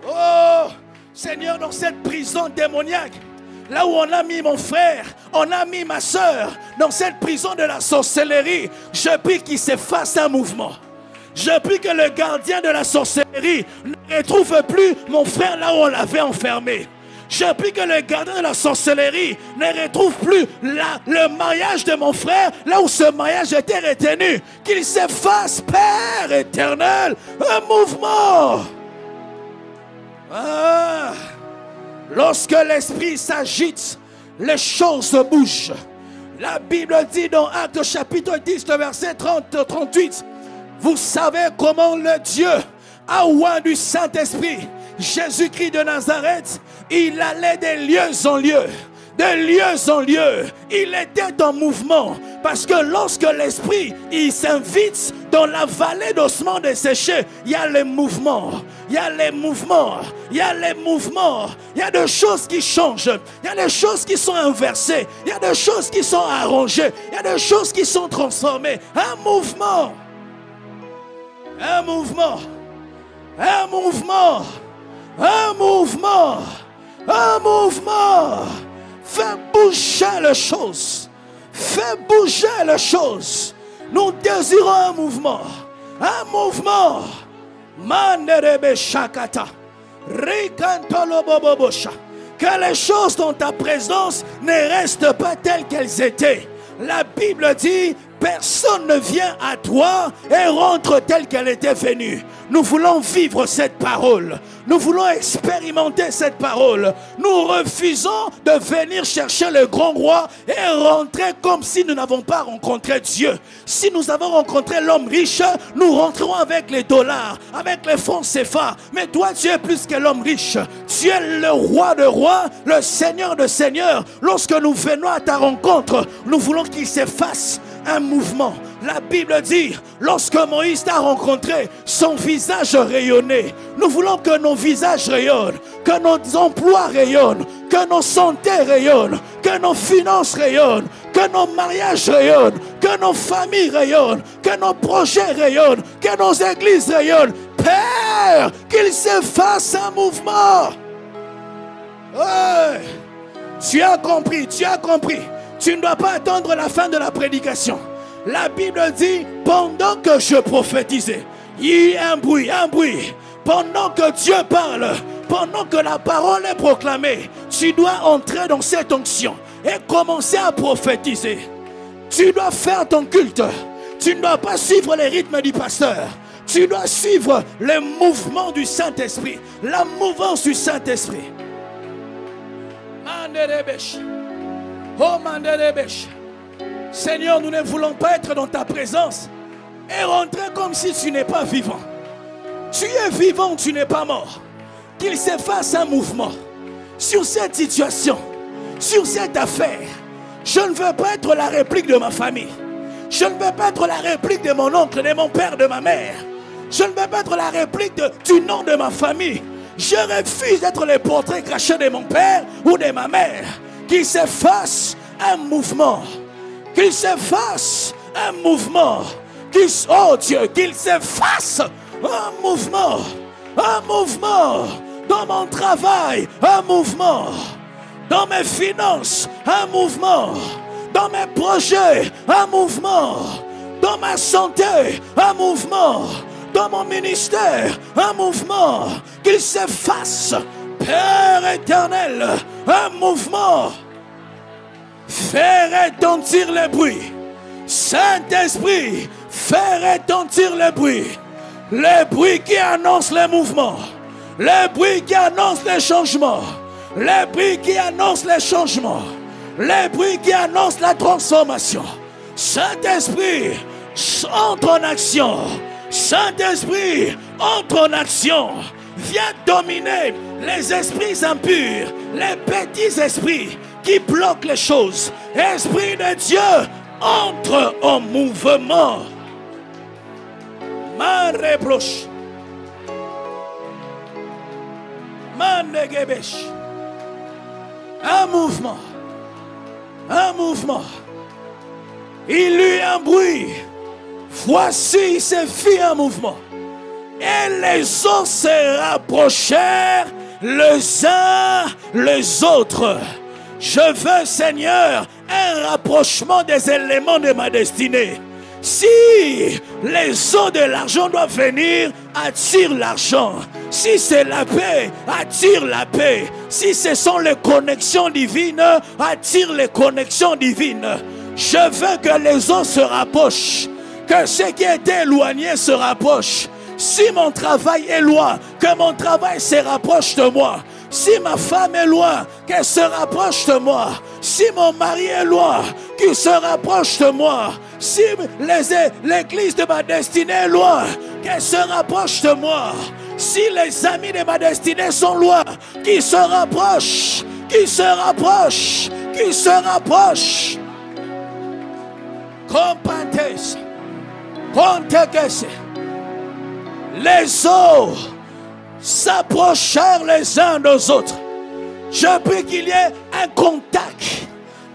Oh, Seigneur, dans cette prison démoniaque, là où on a mis mon frère, on a mis ma soeur, dans cette prison de la sorcellerie, je prie qu'il se fasse un mouvement. Je prie que le gardien de la sorcellerie ne retrouve plus mon frère là où on l'avait enfermé. Je prie que le gardien de la sorcellerie ne retrouve plus le mariage de mon frère là où ce mariage était retenu. Qu'il se fasse, Père éternel, un mouvement. Lorsque l'esprit s'agite, les choses bougent. La Bible dit dans Actes chapitre 10, le verset 30-38, vous savez comment le Dieu a oint du Saint-Esprit, Jésus-Christ de Nazareth, il allait de lieu en lieu. De lieu en lieu, il était en mouvement. Parce que lorsque l'esprit il s'invite dans la vallée d'ossements desséchés, il y a les mouvements. Il y a les mouvements. Il y a les mouvements. Il y a des choses qui changent. Il y a des choses qui sont inversées. Il y a des choses qui sont arrangées. Il y a des choses qui sont transformées. Un mouvement. Un mouvement. Un mouvement. Un mouvement. Un mouvement. Fais bouger les choses. Fais bouger les choses. Nous désirons un mouvement. Un mouvement. Manderebe shakata. Rikantolo bobobosha. Que les choses dans ta présence ne restent pas telles qu'elles étaient. La Bible dit, personne ne vient à toi et rentre telle qu'elle était venue. Nous voulons vivre cette parole. Nous voulons expérimenter cette parole. Nous refusons de venir chercher le grand roi et rentrer comme si nous n'avons pas rencontré Dieu. Si nous avons rencontré l'homme riche, nous rentrerons avec les dollars, avec les francs CFA. Mais toi, tu es plus que l'homme riche. Tu es le roi de rois, le seigneur de seigneurs. Lorsque nous venons à ta rencontre, nous voulons qu'il se fasse un mouvement. La Bible dit, lorsque Moïse t'a rencontré, son visage rayonnait. Nous voulons que nos visages rayonnent, que nos emplois rayonnent, que nos santé rayonnent, que nos finances rayonnent, que nos mariages rayonnent, que nos familles rayonnent, que nos projets rayonnent, que nos églises rayonnent. Père, qu'il se fasse un mouvement. Hey, tu as compris, tu as compris. Tu ne dois pas attendre la fin de la prédication. La Bible dit, pendant que je prophétisais, il y a un bruit, un bruit. Pendant que Dieu parle, pendant que la parole est proclamée, tu dois entrer dans cette onction et commencer à prophétiser. Tu dois faire ton culte. Tu ne dois pas suivre les rythmes du pasteur. Tu dois suivre le mouvement du Saint-Esprit. La mouvance du Saint-Esprit. Oh Manderebesh. Seigneur, nous ne voulons pas être dans ta présence et rentrer comme si tu n'es pas vivant. Tu es vivant, tu n'es pas mort. Qu'il se fasse un mouvement sur cette situation, sur cette affaire. Je ne veux pas être la réplique de ma famille. Je ne veux pas être la réplique de mon oncle, de mon père, de ma mère. Je ne veux pas être la réplique du nom de ma famille. Je refuse d'être le portrait craché de mon père ou de ma mère. Qu'il se fasse un mouvement. Qu'il se fasse un mouvement. Oh Dieu, qu'il se fasse un mouvement. Un mouvement. Dans mon travail, un mouvement. Dans mes finances, un mouvement. Dans mes projets, un mouvement. Dans ma santé, un mouvement. Dans mon ministère, un mouvement. Qu'il se fasse, Père éternel, un mouvement. Faire retentir le bruit. Saint-Esprit, faire retentir le bruit. Le bruit qui annonce le mouvement. Le bruit qui annonce le changement. Le bruit qui annonce le changement. Le bruit qui annonce la transformation. Saint-Esprit, entre en action. Saint-Esprit, entre en action. Viens dominer les esprits impurs, les petits esprits qui bloquent les choses. Esprit de Dieu, entre en mouvement. Ma reproche. Mandegebesh. Un mouvement. Un mouvement. Il eut un bruit. Voici, il se fit un mouvement. Et les eaux se rapprochèrent les uns les autres. Je veux, Seigneur, un rapprochement des éléments de ma destinée. Si les eaux de l'argent doivent venir, attire l'argent. Si c'est la paix, attire la paix. Si ce sont les connexions divines, attire les connexions divines. Je veux que les eaux se rapprochent. Que ce qui est éloigné se rapproche. Si mon travail est loin, que mon travail se rapproche de moi. Si ma femme est loin, qu'elle se rapproche de moi. Si mon mari est loin, qu'il se rapproche de moi. Si l'église de ma destinée est loin, qu'elle se rapproche de moi. Si les amis de ma destinée sont loin, qu'ils se rapprochent, qu'ils se rapprochent, qu'ils se rapprochent. Compantes, ponteques. Les eaux s'approchèrent les uns des autres. Je prie qu'il y ait un contact.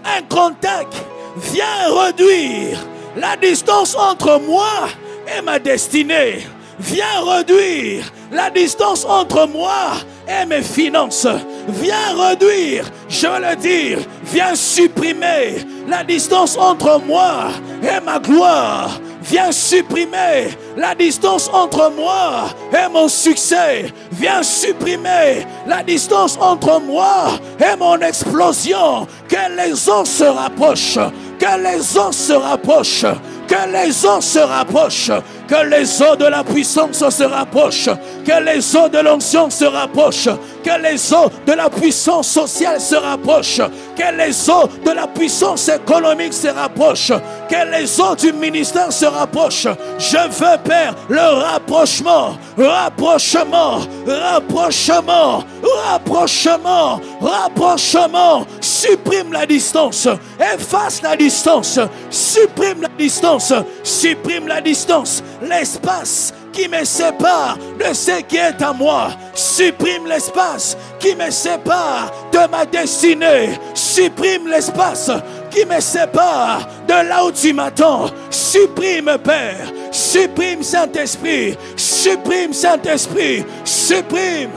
Un contact vient réduire la distance entre moi et ma destinée. Viens réduire la distance entre moi et mes finances. Viens réduire, je veux le dire, viens supprimer la distance entre moi et ma gloire. Viens supprimer la distance entre moi et mon succès. Viens supprimer la distance entre moi et mon explosion. Que les eaux se rapprochent. Que les eaux se rapprochent. Que les eaux se rapprochent. Que les eaux de la puissance se rapprochent. Que les eaux de l'onction se rapprochent. Que les eaux de la puissance sociale se rapprochent. Que les eaux de la puissance économique se rapprochent. Que les eaux du ministère se rapprochent. Je veux, Père, le rapprochement. Rapprochement. Rapprochement. Rapprochement. Rapprochement. Supprime la distance. Efface la distance. Supprime la distance. Supprime la distance. L'espace qui me sépare de ce qui est à moi. Supprime l'espace qui me sépare de ma destinée. Supprime l'espace qui me sépare de là où tu m'attends. Supprime, Père. Supprime, Saint-Esprit. Supprime, Saint-Esprit. Supprime.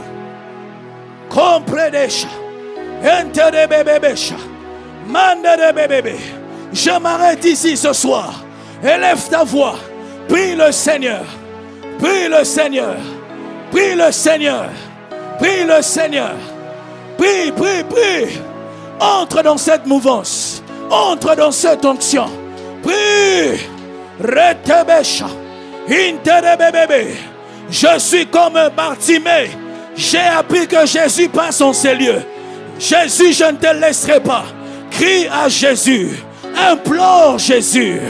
Comprenez-cha. Ente de bébébécha. Mande de bébébé. Je m'arrête ici ce soir. Élève ta voix. Prie le Seigneur. Prie le Seigneur. Prie le Seigneur. Prie le Seigneur. Prie, prie, prie. Entre dans cette mouvance. Entre dans cette onction. Prie. Retebesha. Interebebebe. Je suis comme Bartimée. J'ai appris que Jésus passe en ces lieux. Jésus, je ne te laisserai pas. Crie à Jésus. Implore Jésus.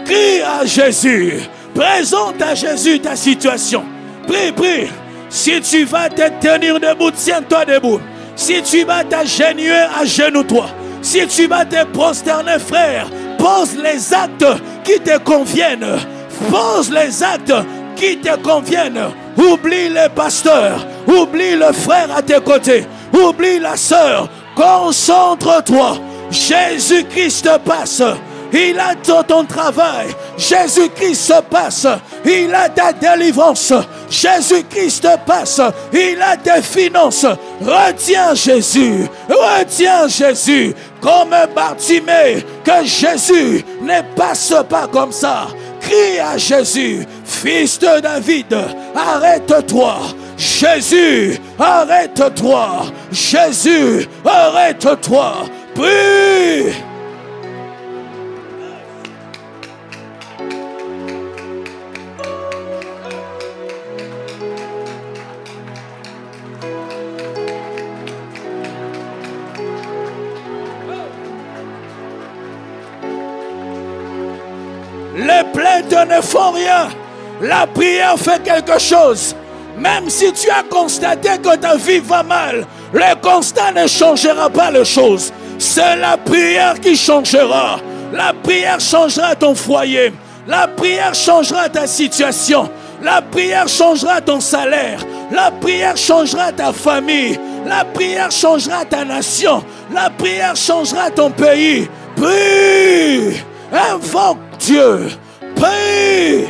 Crie à Jésus. Présente à Jésus ta situation. Prie, prie. Si tu vas te tenir debout, tiens-toi debout. Si tu vas t'agenouiller, agenouille-toi. Si tu vas te prosterner, frère, pose les actes qui te conviennent. Pose les actes qui te conviennent. Oublie les pasteurs. Oublie le frère à tes côtés. Oublie la sœur. Concentre-toi. Jésus-Christ passe. Il a ton travail. Jésus-Christ passe. Il a ta délivrance. Jésus-Christ passe. Il a tes finances. Retiens Jésus. Retiens Jésus. Comme Bartimée. Que Jésus ne passe pas comme ça. Crie à Jésus. Fils de David, arrête-toi. Jésus, arrête-toi. Jésus, arrête-toi. Prie. Les plaintes ne font rien. La prière fait quelque chose. Même si tu as constaté que ta vie va mal, le constat ne changera pas les choses. C'est la prière qui changera. La prière changera ton foyer. La prière changera ta situation. La prière changera ton salaire. La prière changera ta famille. La prière changera ta nation. La prière changera ton pays. Prie. Invoque Dieu. Prie.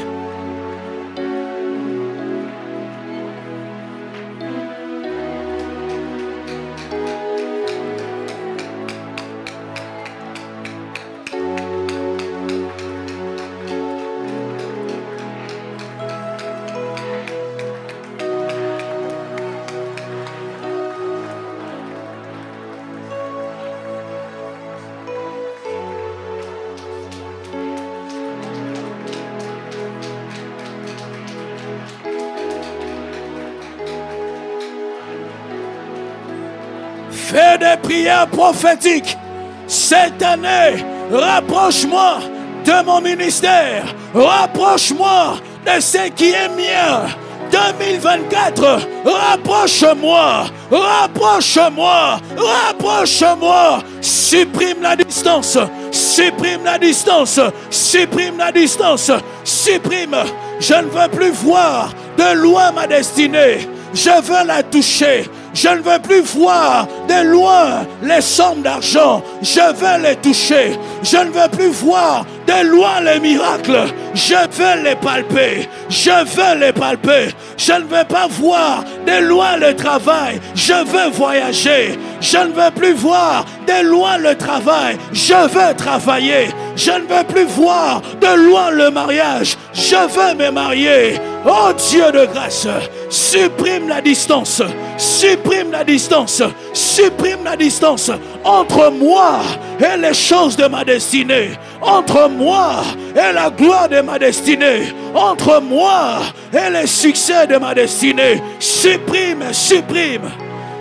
Fais des prières prophétiques. Cette année, rapproche-moi de mon ministère. Rapproche-moi de ce qui est mien. 2024, rapproche-moi. Rapproche-moi. Rapproche-moi. Supprime la distance. Supprime la distance. Supprime la distance. Supprime. Je ne veux plus voir de loin ma destinée. Je veux la toucher. Je ne veux plus voir de loin les sommes d'argent. Je veux les toucher. Je ne veux plus voir de loin les miracles. Je veux les palper. Je veux les palper. Je ne veux pas voir de loin le travail. Je veux voyager. Je ne veux plus voir de loin le travail. Je veux travailler. Je ne veux plus voir de loin le mariage. Je veux me marier. Oh Dieu de grâce, supprime la distance. Supprime la distance. Supprime la distance entre moi et les choses de ma destinée. Entre moi et la gloire de ma destinée. Entre moi et les succès de ma destinée. Supprime, supprime.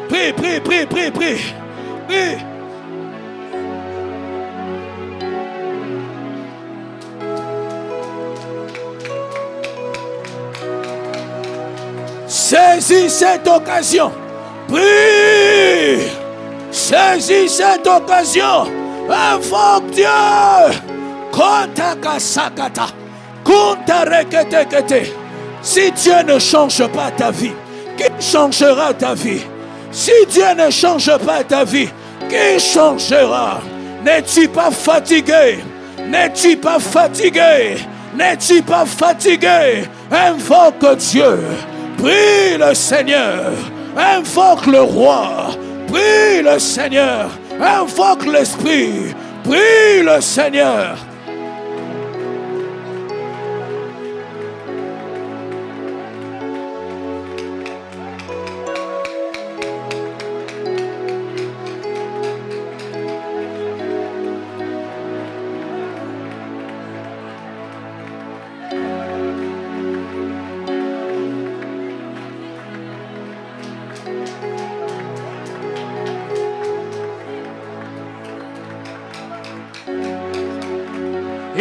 Prie, prie, prie, prie, prie. Prie. Saisis cette occasion. Prie. Saisis cette occasion. Invoque Dieu. Kontaka sakata. Konta rekete kete. Si Dieu ne change pas ta vie, qui changera ta vie? Si Dieu ne change pas ta vie, qui changera? N'es-tu pas fatigué? N'es-tu pas fatigué? N'es-tu pas fatigué? Invoque Dieu. Prie le Seigneur. Invoque le roi. Prie le Seigneur. Invoque l'Esprit. Prie le Seigneur.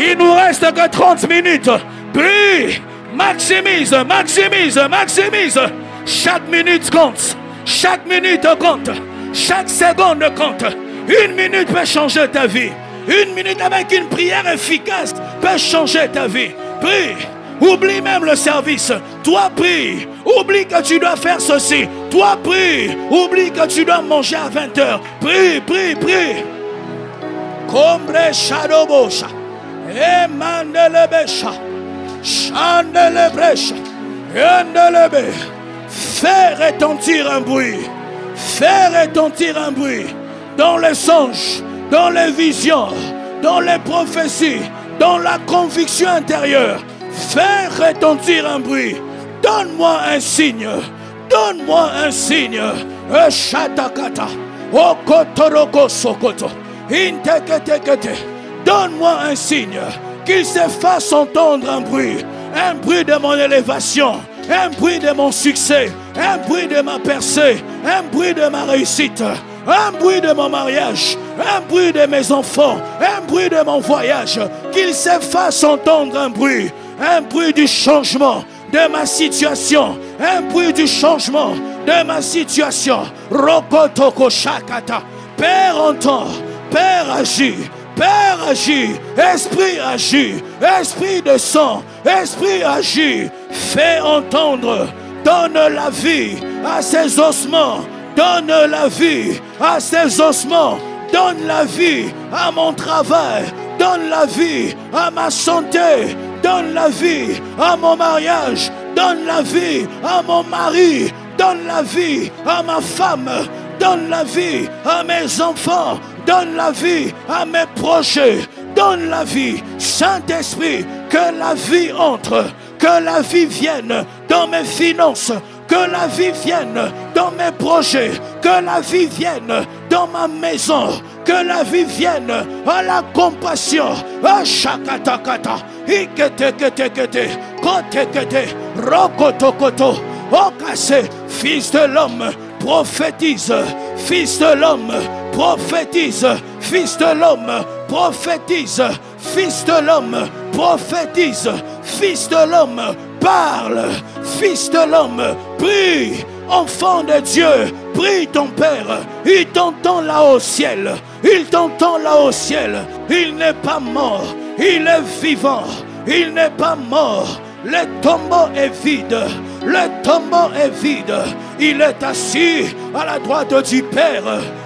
Il nous reste que 30 minutes. Prie. Maximise, maximise, maximise. Chaque minute compte. Chaque minute compte. Chaque seconde compte. Une minute peut changer ta vie. Une minute avec une prière efficace peut changer ta vie. Prie. Oublie même le service. Toi prie. Oublie que tu dois faire ceci. Toi prie. Oublie que tu dois manger à 20h. Prie, prie, prie. Combre shadobosha. Emandelebesha. Chandelebresha. Yandelebe. Fais retentir un bruit. Fais retentir un bruit. Dans les songes, dans les visions, dans les prophéties, dans la conviction intérieure. Fais retentir un bruit. Donne-moi un signe. Donne-moi un signe. Shatakata. Okotoroko sokoto. Inteketekete. Donne-moi un signe. Qu'il se fasse entendre un bruit. Un bruit de mon élévation. Un bruit de mon succès. Un bruit de ma percée. Un bruit de ma réussite. Un bruit de mon mariage, un bruit de mes enfants, un bruit de mon voyage, qu'il se fasse entendre un bruit du changement de ma situation, un bruit du changement de ma situation. Rokotoko shakata. Père entend, Père agit, Père agit, Esprit agit, Esprit de sang, Esprit agit. Fais entendre, donne la vie à ces ossements. Donne la vie à ces ossements. Donne la vie à mon travail. Donne la vie à ma santé. Donne la vie à mon mariage. Donne la vie à mon mari. Donne la vie à ma femme. Donne la vie à mes enfants. Donne la vie à mes projets. Donne la vie, Saint-Esprit, que la vie entre. Que la vie vienne dans mes finances. Que la vie vienne dans mes projets. Que la vie vienne dans ma maison. Que la vie vienne à la compassion. À chakatakata. Iketekete. Kotekete. Rokotokoto. Okase. Fils de l'homme, prophétise. Fils de l'homme, prophétise. Fils de l'homme, prophétise. Fils de l'homme, prophétise. Fils de l'homme, parle. Fils de l'homme, prie. Enfant de Dieu, prie ton Père. Il t'entend là au ciel. Il t'entend là au ciel. Il n'est pas mort. Il est vivant. Il n'est pas mort. Le tombeau est vide. Le tombeau est vide. Il est assis à la droite du Père.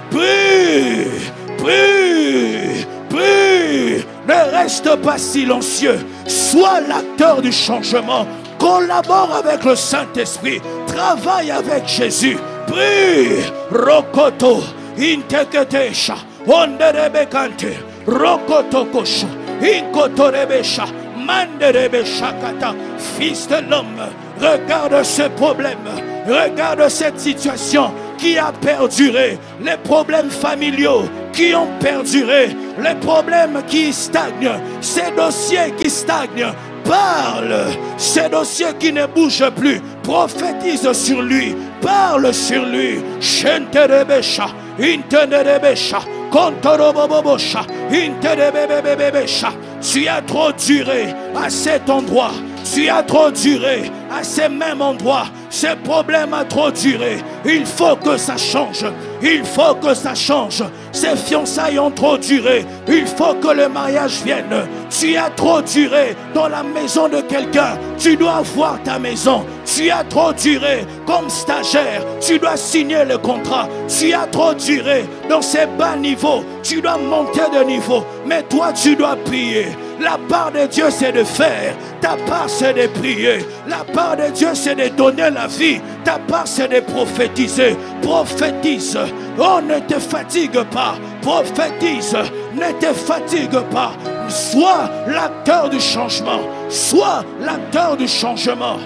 Prie. Prie. Prie. Ne reste pas silencieux. Sois l'acteur du changement. Collabore avec le Saint-Esprit. Travaille avec Jésus. Prie. Rokoto. Inteketesha. Onderebekante. Rokotokosha. Inkotorebesha. Manderebeshakata. Fils de l'homme. Regarde ce problème. Regarde cette situation qui a perduré. Les problèmes familiaux qui ont perduré. Les problèmes qui stagnent. Ces dossiers qui stagnent. Parle. Ces dossiers qui ne bougent plus. Prophétise sur lui. Parle sur lui. Shenterebesha. Intenerebesha. Kontorobobosha. Interebebebebesha. Tu as trop duré à cet endroit. Tu as trop duré à ces mêmes endroits. Ce problème a trop duré. Il faut que ça change. Il faut que ça change. Ces fiançailles ont trop duré. Il faut que le mariage vienne. Tu as trop duré dans la maison de quelqu'un. Tu dois voir ta maison. Tu as trop duré comme stagiaire. Tu dois signer le contrat. Tu as trop duré dans ces bas niveaux. Tu dois monter de niveau. Mais toi, tu dois prier. La part de Dieu, c'est de faire. Ta part, c'est de prier. La part de Dieu, c'est de donner la vie. Ta part, c'est de prophétiser. Prophétise. Oh, ne te fatigue pas. Prophétise. Ne te fatigue pas. Sois l'acteur du changement. Sois l'acteur du changement.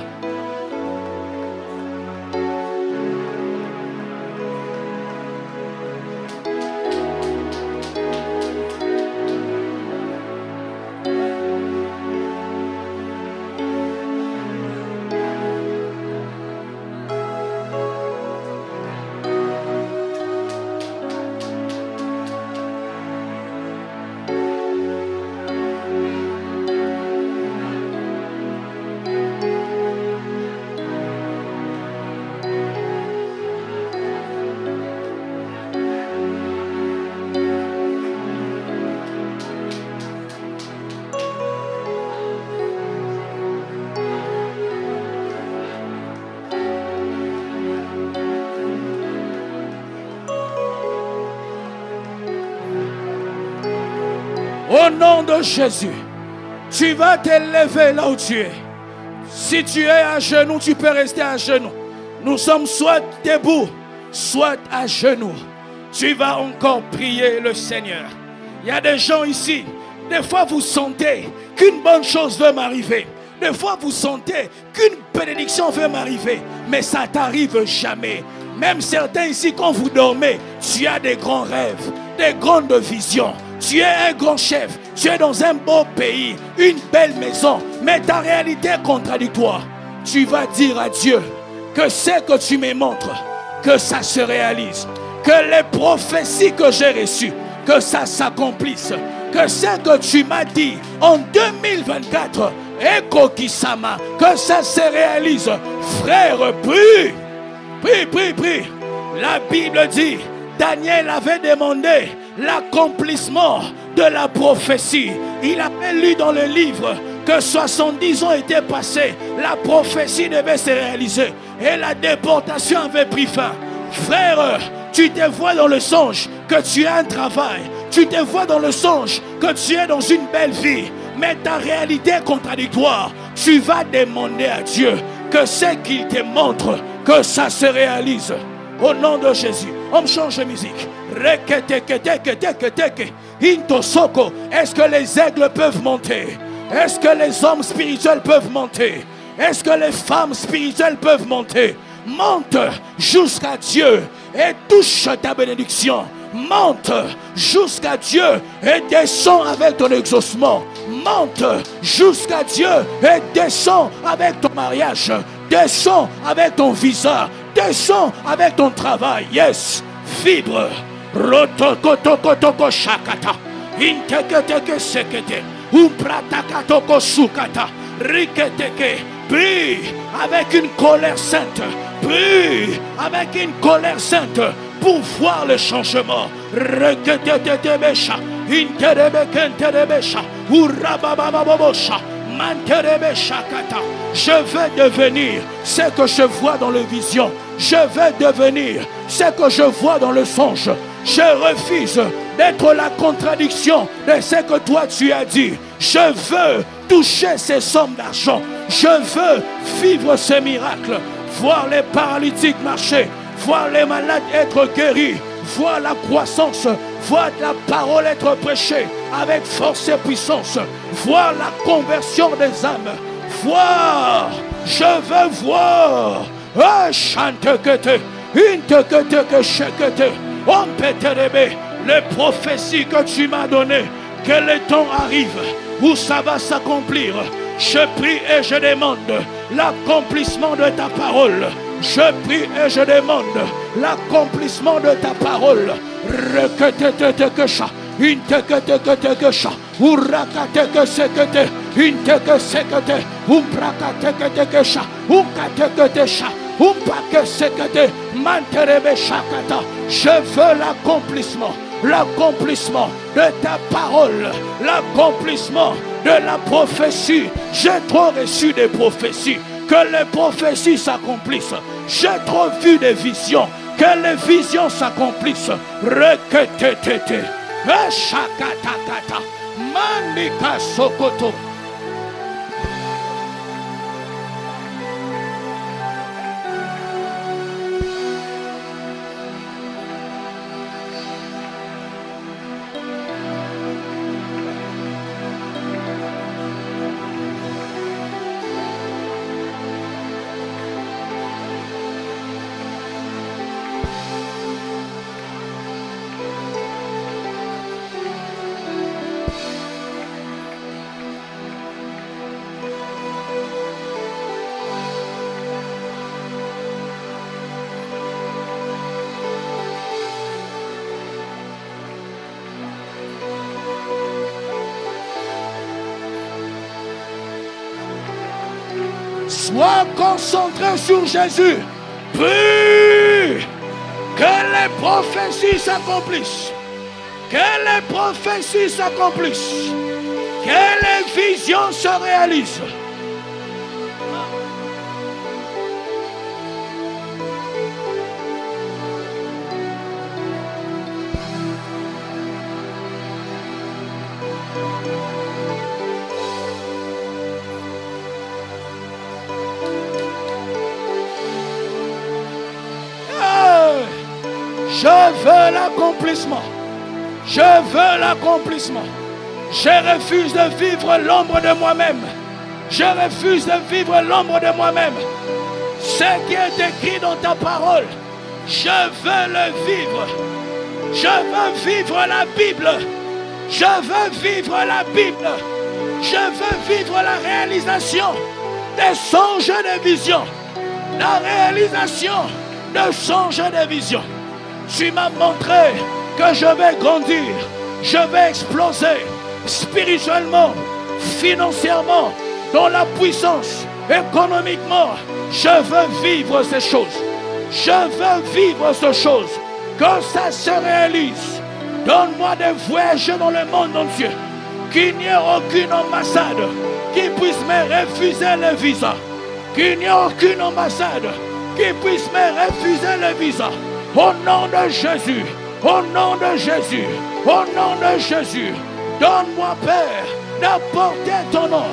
Au nom de Jésus, tu vas t'élever là où tu es. Si tu es à genoux, tu peux rester à genoux. Nous sommes soit debout, soit à genoux. Tu vas encore prier le Seigneur. Il y a des gens ici, des fois vous sentez qu'une bonne chose veut m'arriver. Des fois vous sentez qu'une bénédiction veut m'arriver, mais ça t'arrive jamais. Même certains ici, quand vous dormez, tu as des grands rêves, des grandes visions. Tu es un grand chef, tu es dans un beau pays, une belle maison, mais ta réalité est contradictoire. Tu vas dire à Dieu que ce que tu me montres, que ça se réalise, que les prophéties que j'ai reçues, que ça s'accomplisse, que ce que tu m'as dit en 2024, Ekokisama, que ça se réalise. Frère, prie. Prie, prie, prie. La Bible dit, Daniel avait demandé l'accomplissement de la prophétie. Il avait lu dans le livre que 70 ans étaient passés. La prophétie devait se réaliser. Et la déportation avait pris fin. Frère, tu te vois dans le songe que tu as un travail. Tu te vois dans le songe que tu es dans une belle vie. Mais ta réalité est contradictoire. Tu vas demander à Dieu que ce qu'il te montre, que ça se réalise. Au nom de Jésus, on change de musique. Est-ce que les aigles peuvent monter? Est-ce que les hommes spirituels peuvent monter? Est-ce que les femmes spirituelles peuvent monter? Monte jusqu'à Dieu et touche ta bénédiction. Monte jusqu'à Dieu et descends avec ton exaucement. Monte jusqu'à Dieu et descends avec ton mariage. Descends avec ton visa. Descends avec ton travail. Yes. Fibre. Rotokotokotoko shakata. Inteketeke sekete. Umpratakatoko sukata. Riketeke. Prie avec une colère sainte. Prie avec une colère sainte pour voir le changement. Reketetebesha. Interebekenterebesha. Urababababosha. Je vais devenir ce que je vois dans le vision. Je vais devenir ce que je vois dans le songe. Je refuse d'être la contradiction de ce que toi tu as dit. Je veux toucher ces sommes d'argent. Je veux vivre ces miracles. Voir les paralytiques marcher. Voir les malades être guéris. Voir la croissance. Voir la parole être prêchée avec force et puissance. Voir la conversion des âmes. Voir. Je veux voir. Les prophéties que tu m'as données, que le temps arrive où ça va s'accomplir. Je prie et je demande l'accomplissement de ta parole. Je prie et je demande l'accomplissement de ta parole. Je veux l'accomplissement de ta parole, l'accomplissement de la prophétie. J'ai trop reçu des prophéties. Que les prophéties s'accomplissent. J'ai trop vu des visions. Que les visions s'accomplissent. Reketetete. Eshakatakata. Manika sokoto. Sois concentré sur Jésus. Prie que les prophéties s'accomplissent. Que les prophéties s'accomplissent. Que les visions se réalisent. Je veux l'accomplissement. Je veux l'accomplissement. Je refuse de vivre l'ombre de moi-même. Je refuse de vivre l'ombre de moi-même. Ce qui est écrit dans ta parole, je veux le vivre. Je veux vivre la Bible. Je veux vivre la Bible. Je veux vivre la réalisation des songes et des visions. La réalisation des songes et des visions. Tu m'as montré que je vais grandir. Je vais exploser spirituellement, financièrement, dans la puissance, économiquement. Je veux vivre ces choses. Je veux vivre ces choses. Que ça se réalise. Donne-moi de voyager dans le monde entier. Qu'il n'y ait aucune ambassade qui puisse me refuser le visa. Qu'il n'y ait aucune ambassade qui puisse me refuser le visa. Au nom de Jésus. Au nom de Jésus. Au nom de Jésus. Donne-moi, Père, d'apporter ton nom.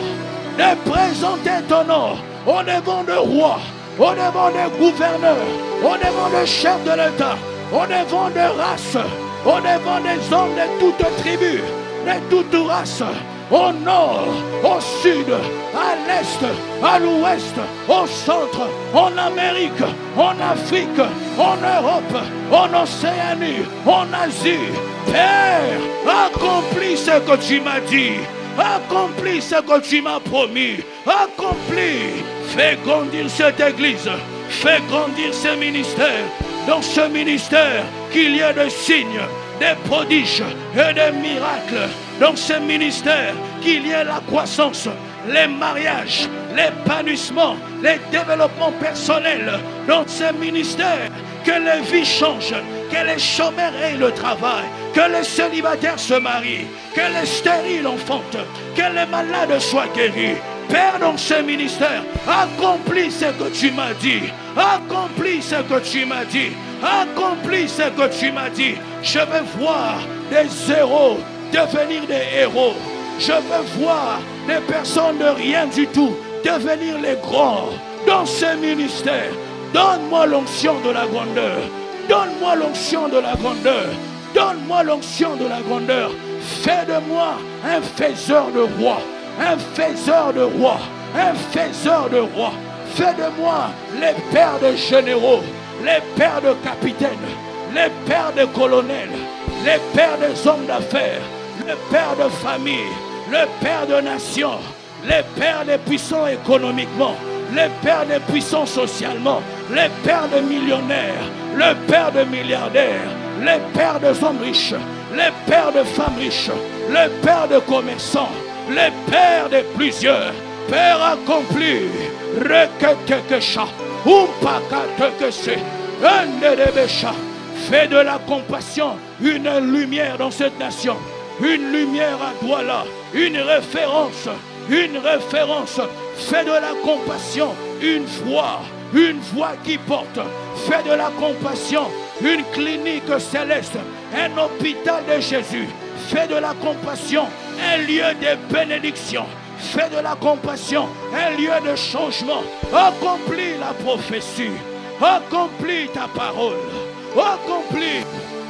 De présenter ton nom au devant de rois, au devant des gouverneurs, au devant des chefs de l'État, au devant des races, au devant des hommes de toutes tribus, de toutes races, au nord, au sud, à l'est, à l'ouest, au centre, en Amérique, en Afrique, en Europe, en Océanie, en Asie. Père, accomplis ce que tu m'as dit. Accomplis ce que tu m'as promis. Accomplis. Fais grandir cette église. Fais grandir ce ministère. Dans ce ministère, qu'il y ait des signes, des prodiges et des miracles. Dans ce ministère, qu'il y ait la croissance, les mariages, l'épanouissement, les développements personnels. Dans ce ministère, que les vies changent, que les chômeurs aient le travail, que les célibataires se marient, que les stériles enfantent, que les malades soient guéris. Père, dans ce ministère, accomplis ce que tu m'as dit. Accomplis ce que tu m'as dit. Accomplis ce que tu m'as dit. Je veux voir des héros devenir des héros. Je veux voir des personnes de rien du tout devenir les grands dans ce ministère. Donne-moi l'onction de la grandeur. Donne-moi l'onction de la grandeur. Donne-moi l'onction de la grandeur. Fais de moi un faiseur de rois. Un faiseur de rois. Un faiseur de rois. Fais de moi les pères de généraux. Les pères de capitaines. Les pères de colonels. Les pères des hommes d'affaires. Les pères de famille. Les pères de nations. Les pères des puissants économiquement. Les pères des puissants socialement. Les pères de millionnaires. Les pères de milliardaires. Les pères de hommes riches. Les pères de femmes riches. Les pères de commerçants. Les pères de plusieurs. Père accompli. Fais de la compassion une lumière dans cette nation. Une lumière à Douala. Une référence. Une référence. Fais de la compassion une voix qui porte. Fais de la compassion une clinique céleste, un hôpital de Jésus. Fais de la compassion un lieu de bénédiction. Fais de la compassion un lieu de changement. Accomplis la prophétie. Accomplis ta parole. Accomplis.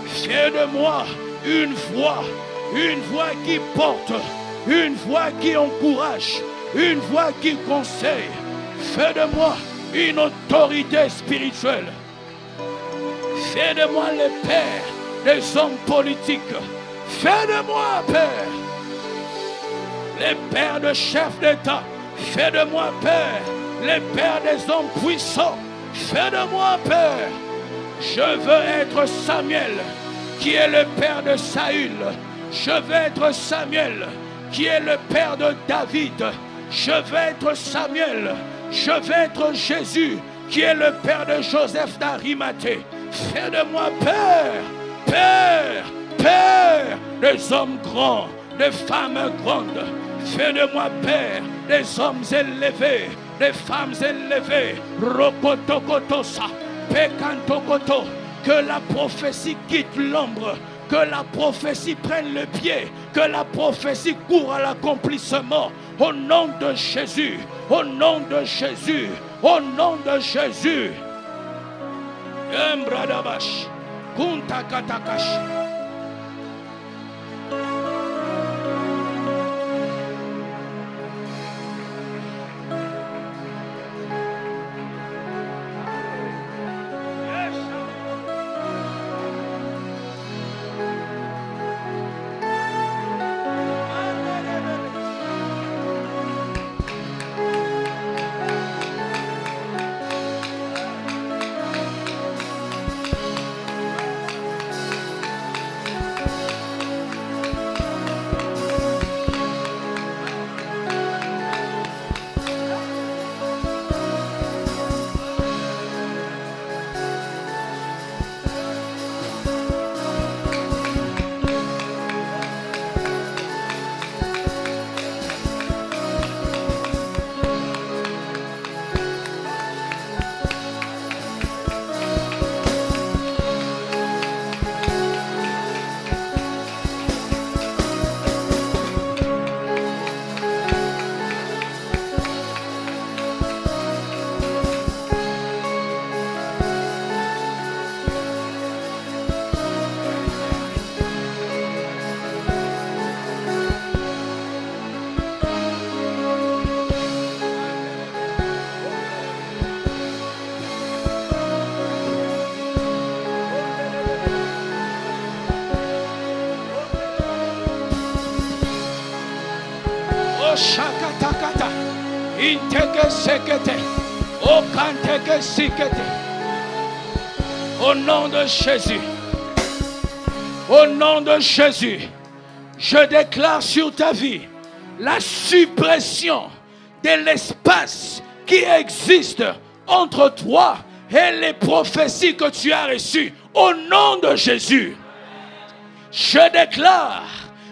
Fais de moi une voix qui porte, une voix qui encourage, une voix qui conseille. Fais de moi une autorité spirituelle. Fais de moi le père des hommes politiques. Fais de moi, Père, les pères de chefs d'État. Fais de moi, Père, les pères des hommes puissants. Fais de moi, Père. Je veux être Samuel, qui est le père de Saül. Je veux être Samuel, qui est le père de David. Je veux être Samuel. Je veux être Jésus, qui est le père de Joseph d'Arimathée. Fais de moi, Père, Père, Père, des hommes grands, des femmes grandes. Fais de moi, Père, des hommes élevés, des femmes élevées. Rokotokotosa, Pekantokoto. Que la prophétie quitte l'ombre. Que la prophétie prenne le pied. Que la prophétie court à l'accomplissement. Au nom de Jésus. Au nom de Jésus. Au nom de Jésus. Embradabash. Kunta katakash. Shakatakata, inteke sekete, okanteke sikete. Au nom de Jésus, au nom de Jésus, je déclare sur ta vie la suppression de l'espace qui existe entre toi et les prophéties que tu as reçues. Au nom de Jésus, je déclare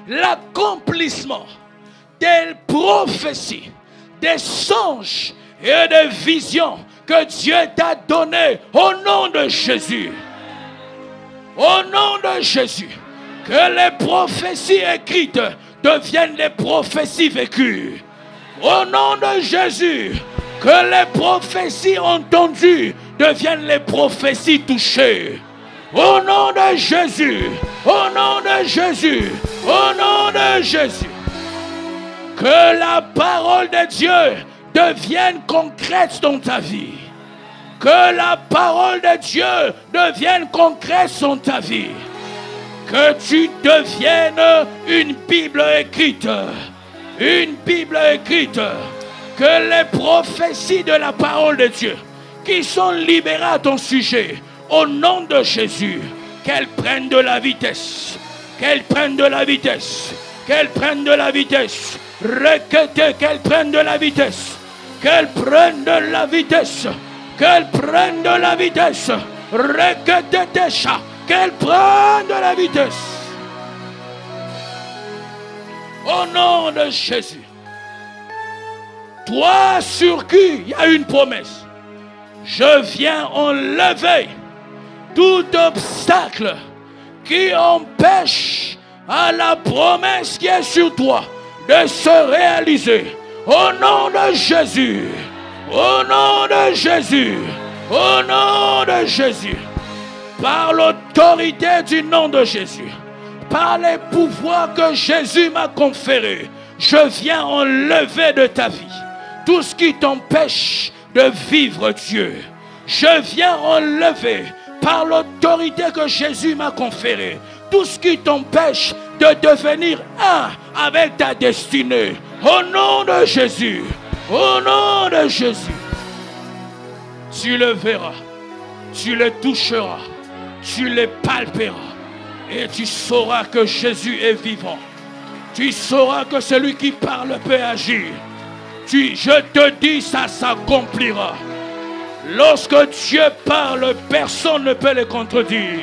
l'accomplissement des prophéties, des songes et des visions que Dieu t'a données au nom de Jésus. Au nom de Jésus, que les prophéties écrites deviennent des prophéties vécues. Au nom de Jésus, que les prophéties entendues deviennent les prophéties touchées. Au nom de Jésus, au nom de Jésus, au nom de Jésus. Que la parole de Dieu devienne concrète dans ta vie. Que la parole de Dieu devienne concrète dans ta vie. Que tu deviennes une Bible écrite. Une Bible écrite. Que les prophéties de la parole de Dieu qui sont libérées à ton sujet, au nom de Jésus, qu'elles prennent de la vitesse. Qu'elles prennent de la vitesse. Qu'elles prennent de la vitesse. Requêtez qu'elles prennent de la vitesse. Qu'elles prennent de la vitesse. Qu'elles prennent de la vitesse. Requêtez tes chats. Qu'elles prennent de la vitesse. Au nom de Jésus. Toi sur qui il y a une promesse. Je viens enlever tout obstacle qui empêche à la promesse qui est sur toi de se réaliser. Au nom de Jésus. Au nom de Jésus. Au nom de Jésus. Par l'autorité du nom de Jésus. Par les pouvoirs que Jésus m'a conférés. Je viens enlever de ta vie tout ce qui t'empêche de vivre Dieu. Je viens enlever par l'autorité que Jésus m'a conférée tout ce qui t'empêche de devenir un avec ta destinée. Au nom de Jésus. Au nom de Jésus. Tu le verras. Tu le toucheras. Tu le palperas. Et tu sauras que Jésus est vivant. Tu sauras que celui qui parle peut agir. Je te dis, ça s'accomplira. Lorsque Dieu parle, personne ne peut le contredire.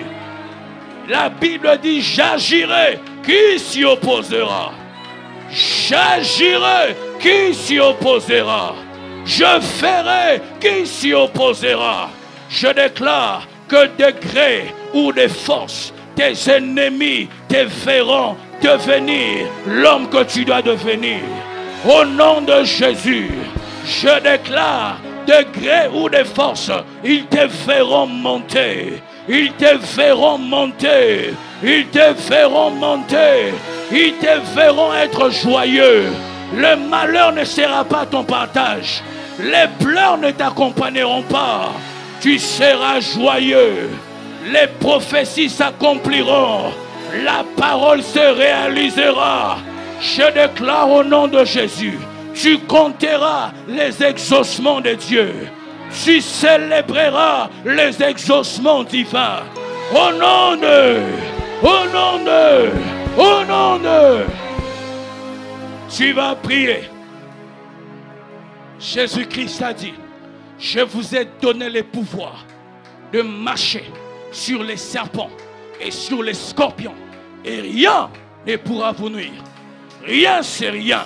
La Bible dit, j'agirai, qui s'y opposera? J'agirai, qui s'y opposera? Je ferai, qui s'y opposera? Je déclare que de gré ou de force, tes ennemis te verront devenir l'homme que tu dois devenir. Au nom de Jésus, je déclare de gré ou de force, ils te feront monter. Ils te feront monter. Ils te feront monter. Ils te feront être joyeux. Le malheur ne sera pas ton partage. Les pleurs ne t'accompagneront pas. Tu seras joyeux. Les prophéties s'accompliront. La parole se réalisera. Je déclare au nom de Jésus, tu compteras les exaucements de Dieu. Tu célébreras les exaucements divins. Au nom de, tu vas prier. Jésus-Christ a dit, je vous ai donné le pouvoir de marcher sur les serpents et sur les scorpions. Et rien ne pourra vous nuire. Rien, c'est rien.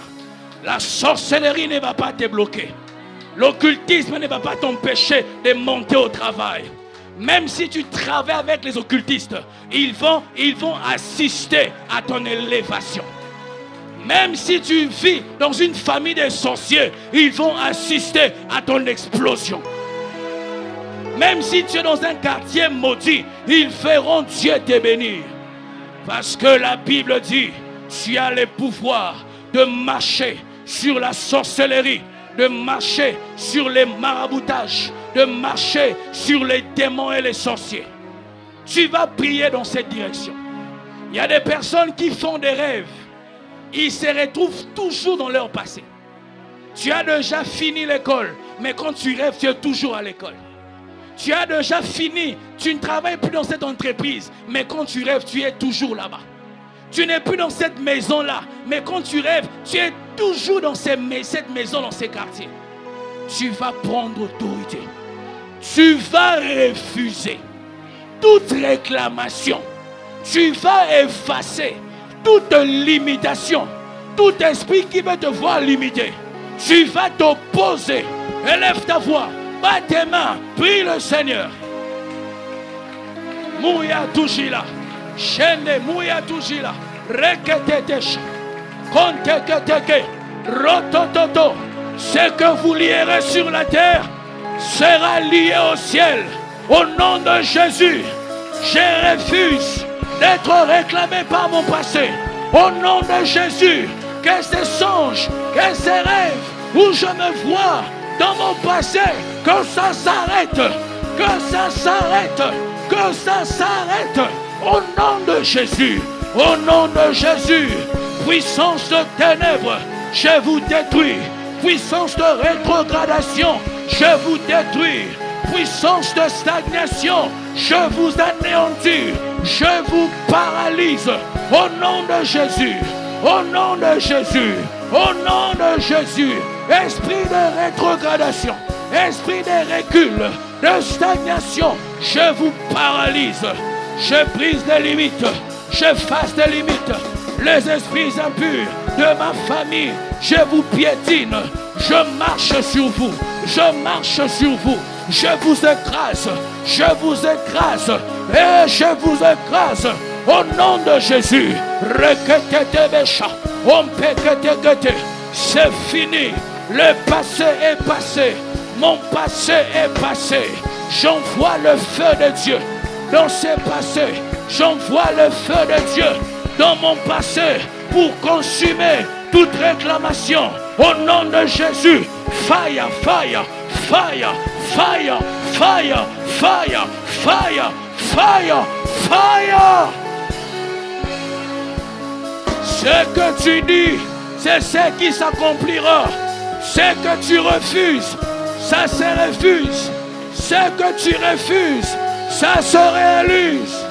La sorcellerie ne va pas te bloquer. L'occultisme ne va pas t'empêcher de monter au travail. Même si tu travailles avec les occultistes, ils vont assister à ton élévation. Même si tu vis dans une famille de sorciers, ils vont assister à ton explosion. Même si tu es dans un quartier maudit, ils feront Dieu te bénir. Parce que la Bible dit, tu as le pouvoir de marcher sur la sorcellerie, de marcher sur les maraboutages, de marcher sur les démons et les sorciers. Tu vas prier dans cette direction. Il y a des personnes qui font des rêves. Ils se retrouvent toujours dans leur passé. Tu as déjà fini l'école, mais quand tu rêves, tu es toujours à l'école. Tu as déjà fini, tu ne travailles plus dans cette entreprise, mais quand tu rêves, tu es toujours là-bas. Tu n'es plus dans cette maison-là, mais quand tu rêves, tu es toujours dans cette maison, dans ces quartiers. Tu vas prendre autorité. Tu vas refuser toute réclamation. Tu vas effacer toute limitation, tout esprit qui veut te voir limité. Tu vas t'opposer. Élève ta voix, bats tes mains, prie le Seigneur. Mouya Tujila, Chene Mouya Tujila, Reketetesha, Konteketeke, Rotototo. Ce que vous lierez sur la terre sera lié au ciel. Au nom de Jésus, je refuse d'être réclamé par mon passé. Au nom de Jésus, que ces songes, que ces rêves où je me vois dans mon passé, que ça s'arrête, que ça s'arrête, que ça s'arrête. Au nom de Jésus, au nom de Jésus, puissance de ténèbres, je vous détruis. Puissance de rétrogradation, je vous détruis. Puissance de stagnation, je vous anéantis. Je vous paralyse. Au nom de Jésus, au nom de Jésus, au nom de Jésus. Esprit de rétrogradation, esprit de recul, de stagnation, je vous paralyse. Je brise des limites, j'efface des limites. Les esprits impurs de ma famille, je vous piétine. Je marche sur vous, je marche sur vous. Je vous écrase, je vous écrase et je vous écrase. Au nom de Jésus, c'est fini. Le passé est passé. Mon passé est passé. J'envoie le feu de Dieu dans ce passé. J'envoie le feu de Dieu dans mon passé pour consumer toute réclamation. Au nom de Jésus, fire, fire, fire, fire, fire, fire, fire, fire, fire. Ce que tu dis, c'est ce qui s'accomplira. Ce que tu refuses, ça se refuse. Ce que tu refuses, ça se réalise.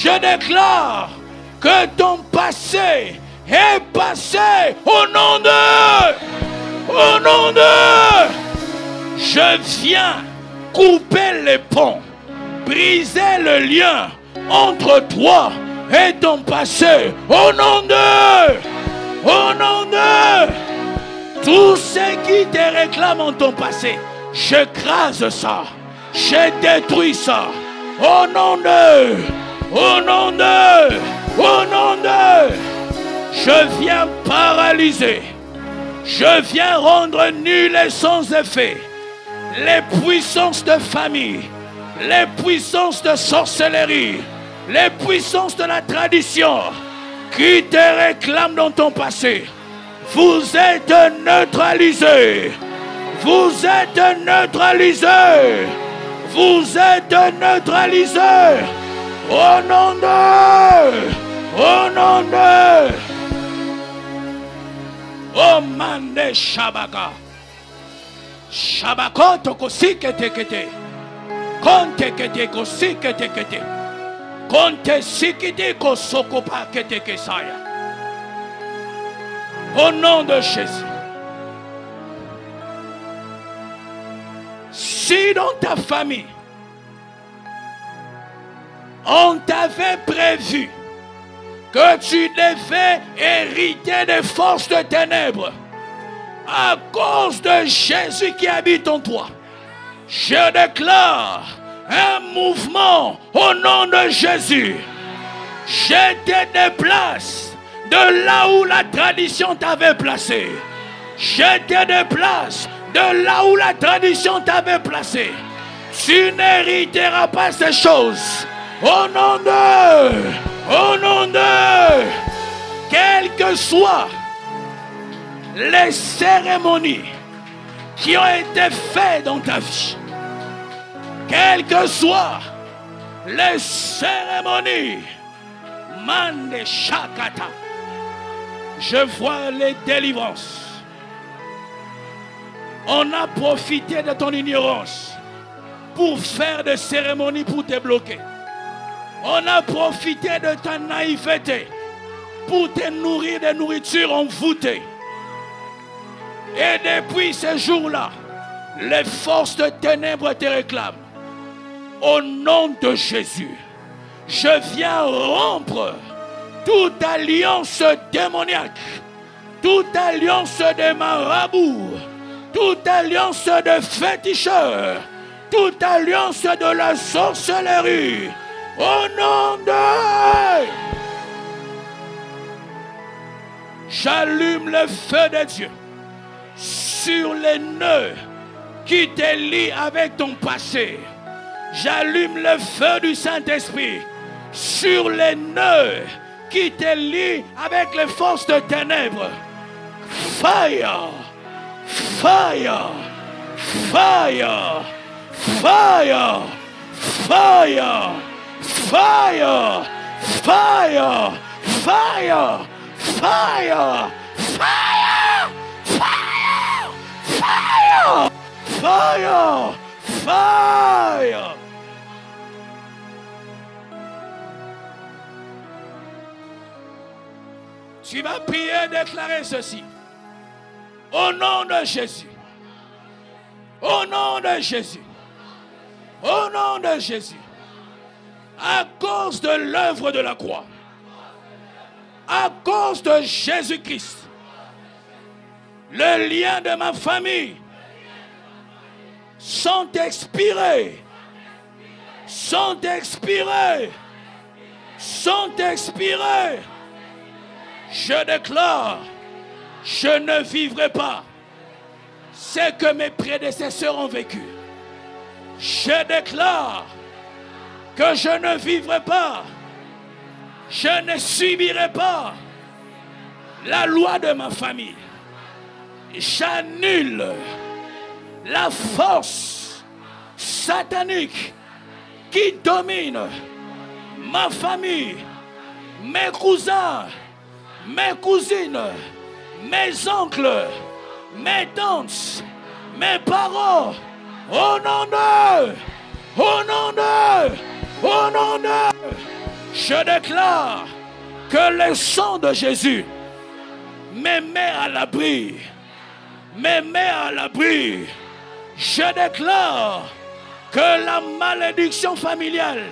Je déclare que ton passé est passé au nom de... Au nom de... Je viens couper les ponts, briser le lien entre toi et ton passé. Au nom de... Au nom de... Tout ce qui te réclame en ton passé, j'écrase ça. Je détruis ça. Au nom de... Au nom de... Au nom de... Je viens paralyser. Je viens rendre nul et sans effet les puissances de famille, les puissances de sorcellerie, les puissances de la tradition qui te réclament dans ton passé. Vous êtes neutralisés. Vous êtes neutralisés. Vous êtes neutralisés. Au nom de... Au nom de... Oh mande Shabaka. Shabako toko sikete kete. Konte kete ko sikete kete. Konte sikete ko sokopa kete kesaya. Au nom de Jésus. Si dans ta famille, on t'avait prévu que tu devais hériter des forces de ténèbres à cause de Jésus qui habite en toi, je déclare un mouvement au nom de Jésus. Je te déplace de là où la tradition t'avait placé. Je te déplace de là où la tradition t'avait placé. Tu n'hériteras pas ces choses. Au nom de, quelles que soient les cérémonies qui ont été faites dans ta vie, quelles que soient les cérémonies, Mande Shakata, je vois les délivrances. On a profité de ton ignorance pour faire des cérémonies pour te bloquer. On a profité de ta naïveté pour te nourrir de nourriture envoûtée. Et depuis ce jour-là, les forces de ténèbres te réclament. Au nom de Jésus, je viens rompre toute alliance démoniaque, toute alliance de marabouts, toute alliance de féticheurs, toute alliance de la sorcellerie. Au nom de... J'allume le feu de Dieu sur les nœuds qui te lient avec ton passé. J'allume le feu du Saint-Esprit sur les nœuds qui te lient avec les forces de ténèbres. Fire! Fire! Fire! Fire! Fire! Fire! Fire! Fire! Fire! Fire! Fire! Fire! Fire! Tu vas prier et déclarer ceci. Au nom de Jésus. Au nom de Jésus. Au nom de Jésus. À cause de l'œuvre de la croix, à cause de Jésus-Christ, le lien de ma famille sont expirés, sont expirés, sont expirés. Je déclare, je ne vivrai pas ce que mes prédécesseurs ont vécu. Je déclare que je ne vivrai pas, je ne subirai pas la loi de ma famille. J'annule la force satanique qui domine ma famille, mes cousins, mes cousines, mes oncles, mes tantes, mes parents. Au nom de, au nom de, au nom de, Je déclare que le sang de Jésus me met à l'abri. Me met à l'abri. Je déclare que la malédiction familiale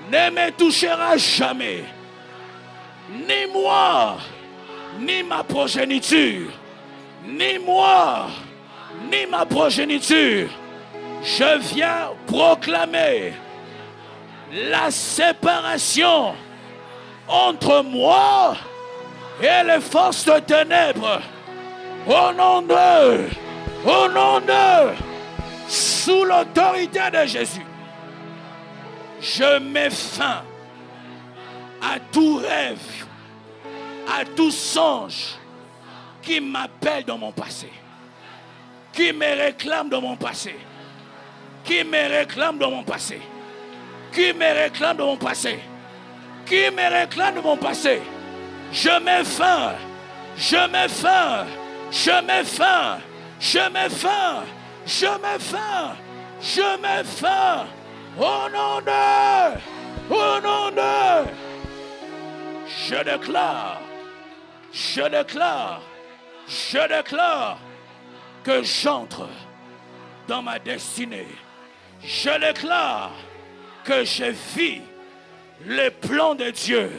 ne me touchera jamais. Ni moi, ni ma progéniture. Ni moi, ni ma progéniture. Je viens proclamer la séparation entre moi et les forces de ténèbres. Au nom de, sous l'autorité de Jésus, je mets fin à tout rêve, à tout songe qui m'appelle dans mon passé, qui me réclame dans mon passé, qui me réclame dans mon passé, qui me réclame dans mon passé, qui me réclame dans mon passé. Je mets fin, je mets fin, je mets fin, je mets fin, je mets fin, je mets fin. Au nom de, je déclare que j'entre dans ma destinée. Je déclare que je vis les plans de Dieu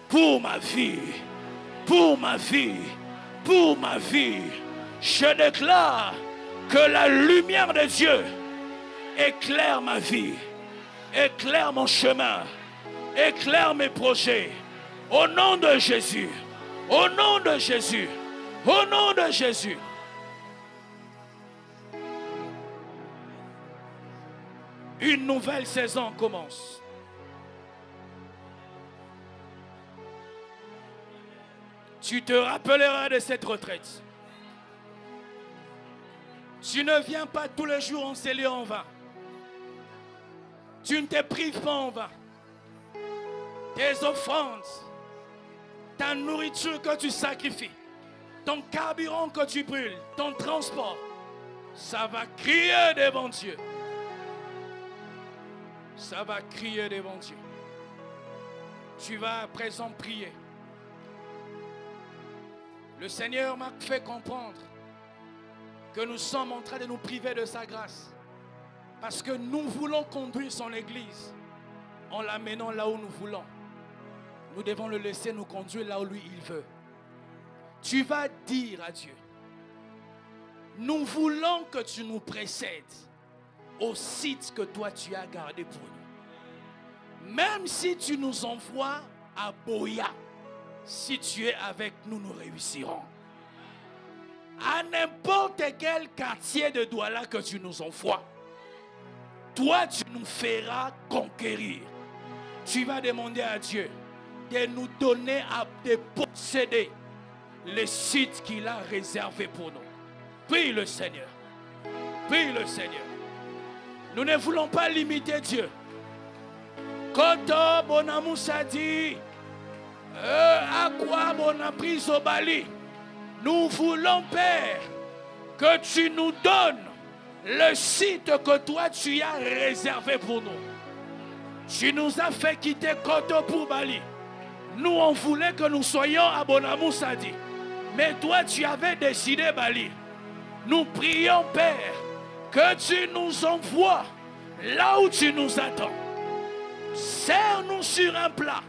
pour ma vie, pour ma vie, pour ma vie. Je déclare que la lumière de Dieu éclaire ma vie, éclaire mon chemin, éclaire mes projets. Au nom de Jésus, au nom de Jésus, au nom de Jésus. Une nouvelle saison commence. Tu te rappelleras de cette retraite. Tu ne viens pas tous les jours en cellule en vain. Tu ne te prives pas en vain. Tes offrandes, ta nourriture que tu sacrifies, ton carburant que tu brûles, ton transport, ça va crier devant Dieu. Ça va crier devant Dieu. Tu vas à présent prier. Le Seigneur m'a fait comprendre que nous sommes en train de nous priver de sa grâce. Parce que nous voulons conduire son Église en l'amenant là où nous voulons. Nous devons le laisser nous conduire là où lui il veut. Tu vas dire à Dieu, nous voulons que tu nous précèdes au site que toi tu as gardé pour nous. Même si tu nous envoies à Boya, si tu es avec nous, nous réussirons. À n'importe quel quartier de Douala que tu nous envoies, toi tu nous feras conquérir. Tu vas demander à Dieu de nous donner à de posséder les sites qu'il a réservés pour nous. Prie le Seigneur. Prie le Seigneur. Nous ne voulons pas limiter Dieu. Koto Bonamoussa dit, à quoi mon appris au Bali? Nous voulons, Père, que tu nous donnes le site que toi tu as réservé pour nous. Tu nous as fait quitter Koto pour Bali. Nous, on voulait que nous soyons à Bonamoussa dit. Mais toi, tu avais décidé Bali. Nous prions, Père, que tu nous envoies là où tu nous attends. Serre-nous sur un plat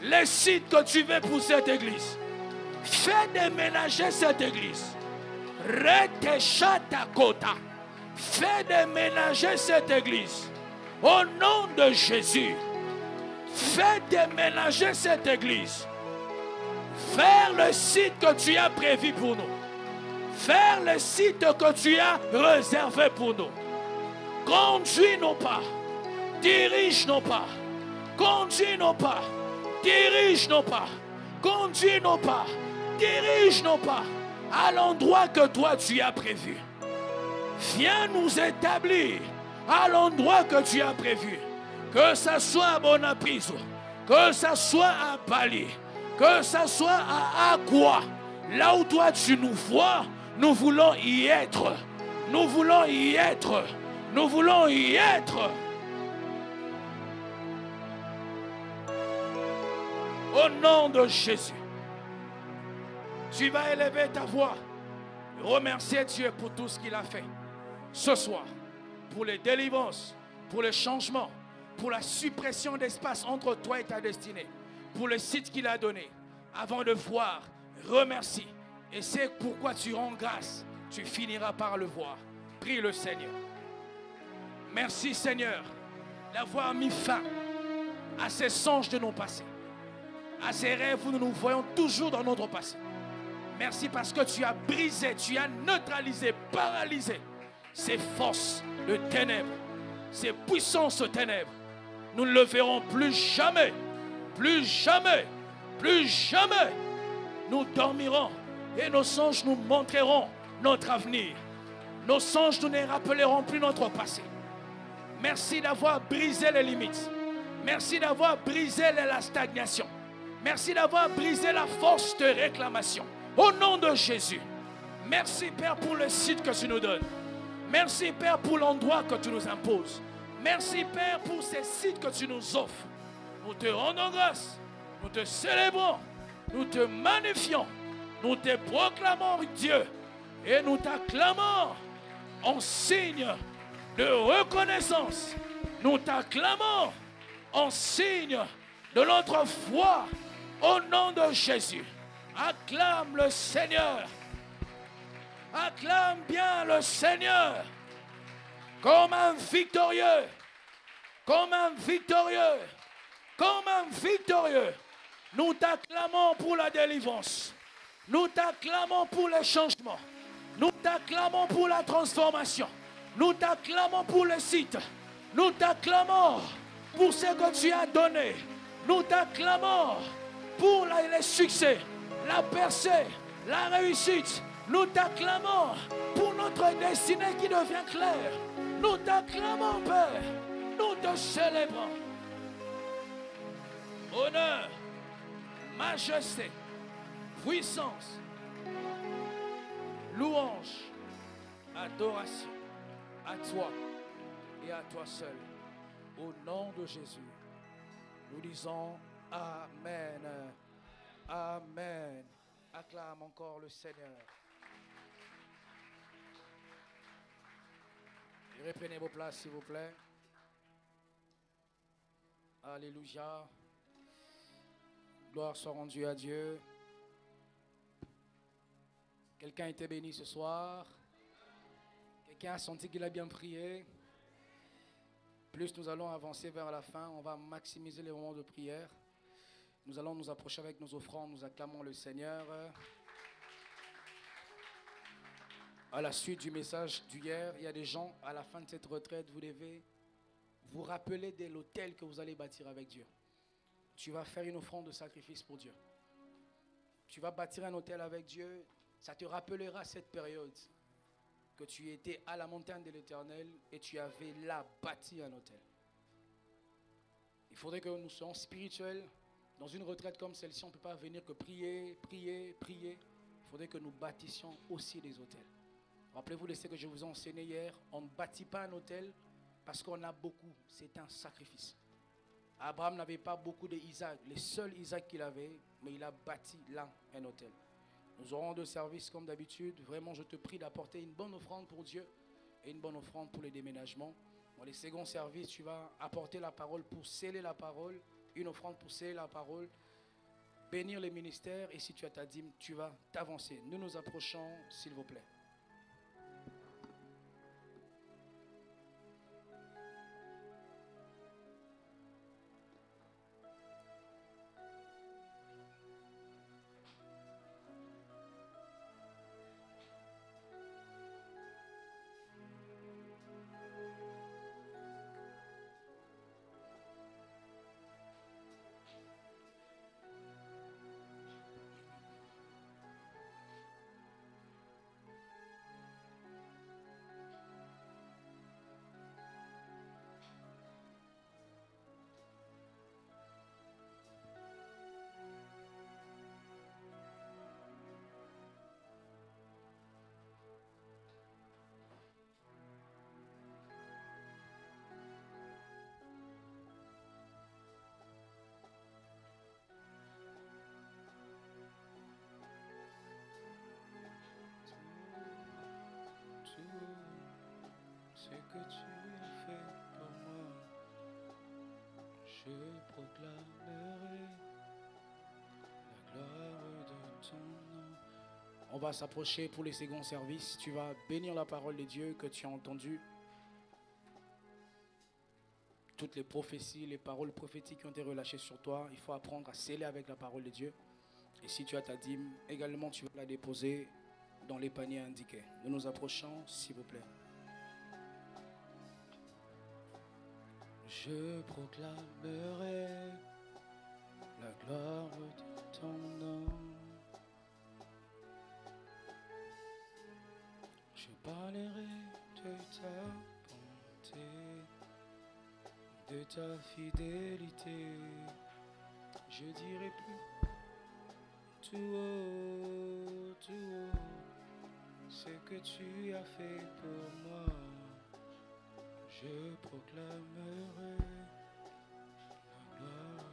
les sites que tu veux pour cette église. Fais déménager cette église. Retechata kota. Fais déménager cette église. Au nom de Jésus. Fais déménager cette église. Vers le site que tu as prévu pour nous. Vers le site que tu as réservé pour nous. Conduis nos pas. Dirige nos pas. Conduis nos pas. Dirige nos pas. Conduis nos pas. Dirige nos pas à l'endroit que toi tu as prévu. Viens nous établir à l'endroit que tu as prévu. Que ce soit à Bonapriso, que ce soit à Bali, que ce soit à Aqua, là où toi tu nous vois, nous voulons y être. Nous voulons y être. Nous voulons y être. Au nom de Jésus. Tu vas élever ta voix. Remercier Dieu pour tout ce qu'il a fait. Ce soir, pour les délivrances, pour les changements, pour la suppression d'espace entre toi et ta destinée, pour le site qu'il a donné. Avant de voir, remercie. Et c'est pourquoi tu rends grâce. Tu finiras par le voir. Prie le Seigneur. Merci Seigneur d'avoir mis fin à ces songes de nos passés, à ces rêves où nous nous voyons toujours dans notre passé. Merci parce que tu as brisé, tu as neutralisé, paralysé ces forces de ténèbres, ces puissances de ténèbres. Nous ne le verrons plus jamais, plus jamais, plus jamais. Nous dormirons et nos songes nous montreront notre avenir. Nos songes nous ne rappelleront plus notre passé. Merci d'avoir brisé les limites. Merci d'avoir brisé la stagnation. Merci d'avoir brisé la force de réclamation. Au nom de Jésus. Merci Père pour le site que tu nous donnes. Merci Père pour l'endroit que tu nous imposes. Merci Père pour ces sites que tu nous offres. Nous te rendons grâce. Nous te célébrons. Nous te magnifions. Nous te proclamons Dieu. Et nous t'acclamons en signe de reconnaissance. Nous t'acclamons en signe de notre foi au nom de Jésus. Acclame le Seigneur. Acclame bien le Seigneur. Comme un victorieux. Comme un victorieux. Comme un victorieux. Nous t'acclamons pour la délivrance. Nous t'acclamons pour le changement. Nous t'acclamons pour la transformation. Nous t'acclamons pour le site. Nous t'acclamons pour ce que tu as donné. Nous t'acclamons pour les succès, la percée, la réussite. Nous t'acclamons pour notre destinée qui devient claire. Nous t'acclamons, Père. Nous te célébrons. Honneur, majesté, puissance, louange, adoration à toi et à toi seul. Au nom de Jésus, nous disons Amen. Amen. Acclame encore le Seigneur. Et reprenez vos places, s'il vous plaît. Alléluia. Gloire soit rendue à Dieu. Quelqu'un a été béni ce soir. Quelqu'un a senti qu'il a bien prié. Plus nous allons avancer vers la fin, on va maximiser les moments de prière. Nous allons nous approcher avec nos offrandes, nous acclamons le Seigneur. À la suite du message d'hier, il y a des gens, à la fin de cette retraite, vous devez vous rappeler de l'autel que vous allez bâtir avec Dieu. Tu vas faire une offrande de sacrifice pour Dieu. Tu vas bâtir un autel avec Dieu. Ça te rappellera cette période que tu étais à la montagne de l'Éternel et tu avais là bâti un autel. Il faudrait que nous soyons spirituels. Dans une retraite comme celle-ci, on ne peut pas venir que prier, prier, prier. Il faudrait que nous bâtissions aussi des autels. Rappelez-vous de ce que je vous ai enseigné hier. On ne bâtit pas un autel parce qu'on a beaucoup. C'est un sacrifice. Abraham n'avait pas beaucoup d'Isaac. Le seul Isaac qu'il avait, mais il a bâti là un autel. Nous aurons deux services comme d'habitude. Vraiment, je te prie d'apporter une bonne offrande pour Dieu et une bonne offrande pour les déménagements. Dans les seconds services, tu vas apporter la parole pour sceller la parole, une offrande pour sceller la parole, bénir les ministères et si tu as ta dîme, tu vas t'avancer. Nous nous approchons, s'il vous plaît. Je proclamerai la gloire de ton nom. On va s'approcher pour les seconds services. Tu vas bénir la parole de Dieu que tu as entendue. Toutes les prophéties, les paroles prophétiques qui ont été relâchées sur toi, il faut apprendre à sceller avec la parole de Dieu. Et si tu as ta dîme, également tu vas la déposer dans les paniers indiqués. Nous nous approchons, s'il vous plaît. Je proclamerai la gloire de ton nom. Je parlerai de ta bonté, de ta fidélité. Je dirai plus tout haut, ce que tu as fait pour moi. Je proclamerai la gloire.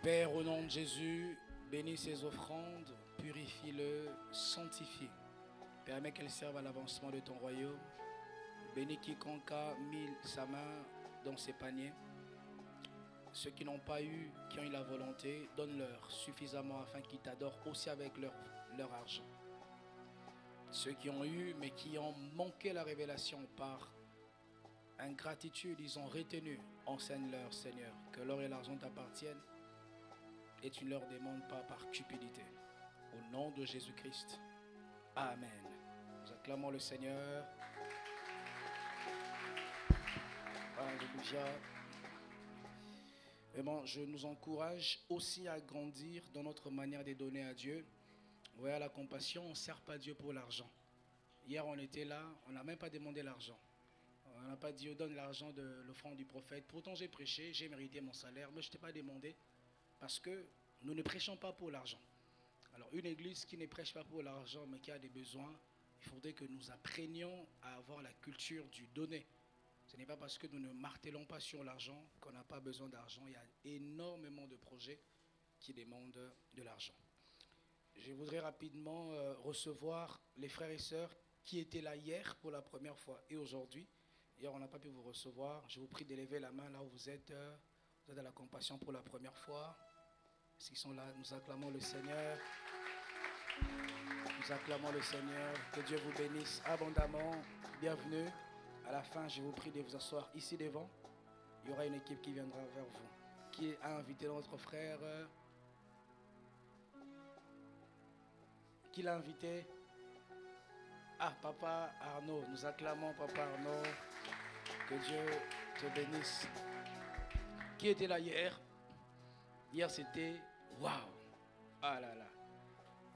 Père, au nom de Jésus, bénis ces offrandes, purifie-le, sanctifie. Permets qu'elles servent à l'avancement de ton royaume. Bénis quiconque a mis sa main dans ses paniers. Ceux qui n'ont pas eu, qui ont eu la volonté, donne-leur suffisamment afin qu'ils t'adorent aussi avec leur argent. Ceux qui ont eu, mais qui ont manqué la révélation par ingratitude, ils ont retenu, enseigne-leur, Seigneur, que l'or et l'argent t'appartiennent et tu ne leur demandes pas par cupidité. Au nom de Jésus-Christ. Amen. Nous acclamons le Seigneur. Alléluia. Vraiment, je nous encourage aussi à grandir dans notre manière de donner à Dieu. Vous voyez, à la compassion, on ne sert pas Dieu pour l'argent. Hier, on était là, on n'a même pas demandé l'argent. On n'a pas dit, donne l'argent de l'offrande du prophète. Pourtant, j'ai prêché, j'ai mérité mon salaire, mais je ne t'ai pas demandé parce que nous ne prêchons pas pour l'argent. Alors, une église qui ne prêche pas pour l'argent, mais qui a des besoins, il faudrait que nous apprenions à avoir la culture du donner. Ce n'est pas parce que nous ne martelons pas sur l'argent qu'on n'a pas besoin d'argent. Il y a énormément de projets qui demandent de l'argent. Je voudrais rapidement recevoir les frères et sœurs qui étaient là hier pour la première fois et aujourd'hui. Hier, on n'a pas pu vous recevoir. Je vous prie d'élever la main là où vous êtes. Vous êtes à la compassion pour la première fois. S'ils sont là, nous acclamons le Seigneur. Nous acclamons le Seigneur. Que Dieu vous bénisse abondamment. Bienvenue. À la fin, je vous prie de vous asseoir ici devant. Il y aura une équipe qui viendra vers vous. Qui a invité notre frère? Qui l'a invité? Ah, Papa Arnaud. Nous acclamons Papa Arnaud. Que Dieu te bénisse. Qui était là hier? Hier, c'était waouh! Ah là là.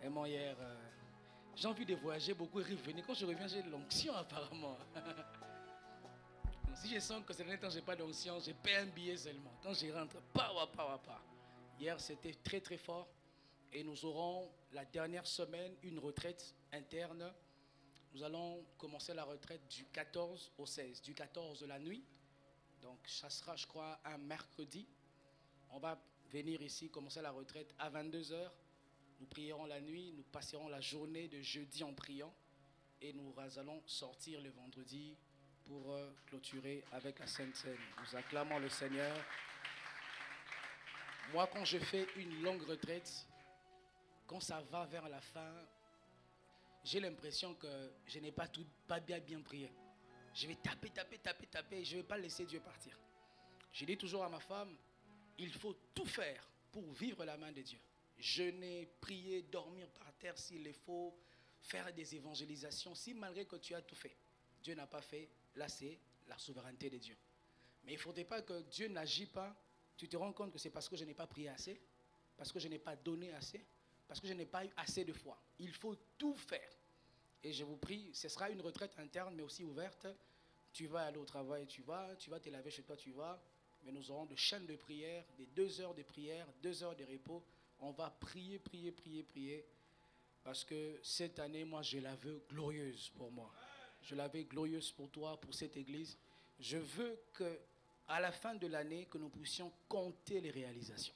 Et moi, hier, j'ai envie de voyager beaucoup et revenir. Quand je reviens, j'ai de l'onction apparemment. Donc, si je sens que c'est le temps, je n'ai pas d'onction, je paie un billet seulement. Quand je rentre, pas. Hier, c'était très très fort. Et nous aurons la dernière semaine une retraite interne. Nous allons commencer la retraite du 14 au 16. Du 14 la nuit. Donc ça sera, je crois, un mercredi. On va venir ici commencer la retraite à 22h. Nous prierons la nuit, nous passerons la journée de jeudi en priant. Et nous allons sortir le vendredi pour clôturer avec la Sainte Seine. Nous acclamons le Seigneur. Moi, quand je fais une longue retraite, quand ça va vers la fin, j'ai l'impression que je n'ai pas bien prié. Je vais taper et je ne vais pas laisser Dieu partir. Je dis toujours à ma femme, il faut tout faire pour vivre la main de Dieu. Jeûner, prier, dormir par terre s'il le faut, faire des évangélisations. Si malgré que tu as tout fait, Dieu n'a pas fait, là c'est la souveraineté de Dieu. Mais il ne faudrait pas que Dieu n'agit pas. Tu te rends compte que c'est parce que je n'ai pas prié assez, parce que je n'ai pas donné assez, parce que je n'ai pas eu assez de foi. Il faut tout faire. Et je vous prie, ce sera une retraite interne, mais aussi ouverte. Tu vas aller au travail, tu vas te laver chez toi, tu vas. Mais nous aurons de chaînes de prière, des 2 heures de prière, 2 heures de repos. On va prier. Parce que cette année, moi, je la veux glorieuse pour moi. Je la veux glorieuse pour toi, pour cette église. Je veux qu'à la fin de l'année, que nous puissions compter les réalisations.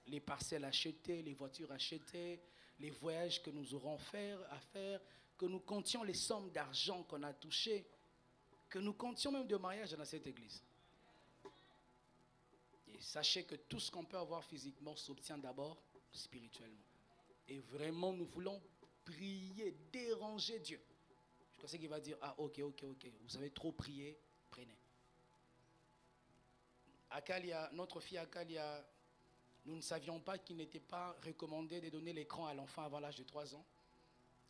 Les parcelles achetées, les voitures achetées, les voyages que nous aurons à faire, que nous comptions les sommes d'argent qu'on a touchées, que nous comptions même de mariage dans cette église. Et sachez que tout ce qu'on peut avoir physiquement s'obtient d'abord spirituellement. Et vraiment, nous voulons prier, déranger Dieu. Je pensais qu'il va dire, ah ok, vous avez trop prié, prenez. Akalia, notre fille Akalia, nous ne savions pas qu'il n'était pas recommandé de donner l'écran à l'enfant avant l'âge de 3 ans.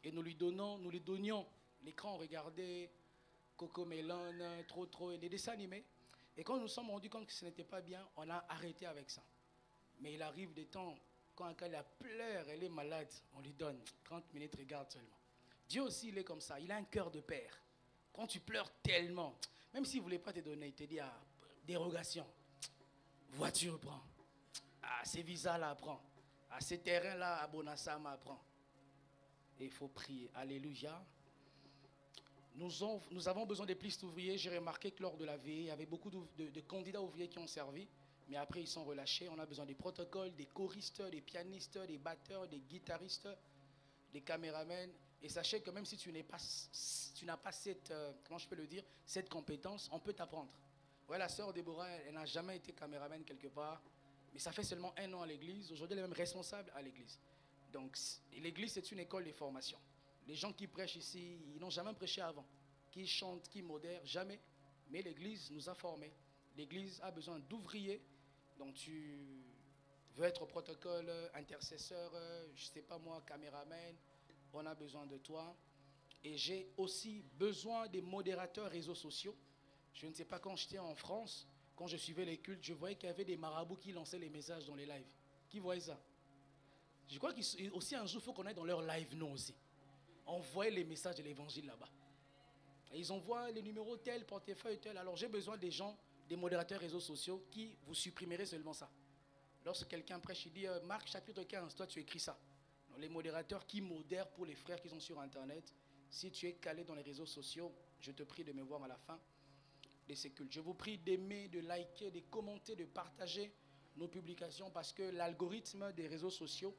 Et nous lui donnions l'écran, regardez Coco Melon, trop, et les dessins animés. Et quand nous nous sommes rendus compte que ce n'était pas bien, on a arrêté avec ça. Mais il arrive des temps, quand Akalia pleure, elle est malade, on lui donne 30 minutes, regarde seulement. Dieu aussi, il est comme ça, il a un cœur de père. Quand tu pleures tellement, même s'il ne voulait pas te donner, il te dit, ah, dérogation, voiture prends, ah, ces visas-là prends, ah, ces terrains-là à Bonassama prends. Et il faut prier, alléluia. Nous avons besoin de plus d'ouvriers. J'ai remarqué que lors de la veillée, il y avait beaucoup de candidats ouvriers qui ont servi, mais après ils sont relâchés. On a besoin des protocoles, des choristes, des pianistes, des batteurs, des guitaristes, des caméramans. Et sachez que même si tu n'as pas cette, comment je peux le dire, cette compétence, on peut t'apprendre. Ouais, la sœur Déborah, elle n'a jamais été caméraman quelque part, mais ça fait seulement 1 an à l'église. Aujourd'hui, elle est même responsable à l'église. Donc, l'église, c'est une école de formation. Les gens qui prêchent ici, ils n'ont jamais prêché avant. Qui chantent, qui modèrent, jamais. Mais l'église nous a formés. L'église a besoin d'ouvriers. Donc, tu veux être protocole, intercesseur, je ne sais pas moi, caméraman. On a besoin de toi. Et j'ai aussi besoin des modérateurs réseaux sociaux. Je ne sais pas, quand j'étais en France, quand je suivais les cultes, je voyais qu'il y avait des marabouts qui lançaient les messages dans les lives. Qui voyait ça? Je crois qu'aussi un jour, il faut qu'on aille dans leur live, nous aussi. On voyait les messages de l'évangile là-bas. Et ils envoient les numéros tel, portefeuille tel. Alors j'ai besoin des gens, des modérateurs réseaux sociaux qui vous supprimerez seulement ça. Lorsque quelqu'un prêche, il dit Marc chapitre 15, toi tu écris ça. Donc, les modérateurs qui modèrent pour les frères qui sont sur Internet. Si tu es calé dans les réseaux sociaux, je te prie de me voir à la fin de ces cultes. Je vous prie d'aimer, de liker, de commenter, de partager nos publications parce que l'algorithme des réseaux sociaux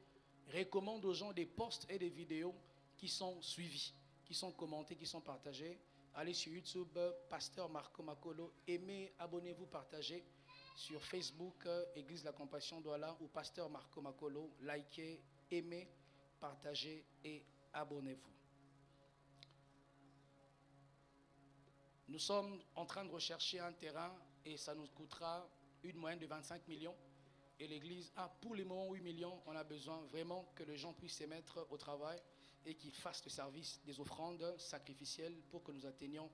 recommande aux gens des posts et des vidéos qui sont suivis, qui sont commentés, qui sont partagés. Allez sur YouTube, Pasteur Marco Makolo, aimez, abonnez-vous, partagez. Sur Facebook, Église La Compassion Douala ou Pasteur Marco Makolo, likez, aimez, partagez et abonnez-vous. Nous sommes en train de rechercher un terrain et ça nous coûtera une moyenne de 25 millions. Et l'église a pour le moment 8 millions. On a besoin vraiment que les gens puissent se mettre au travail et qu'ils fassent le service des offrandes sacrificielles pour que nous atteignions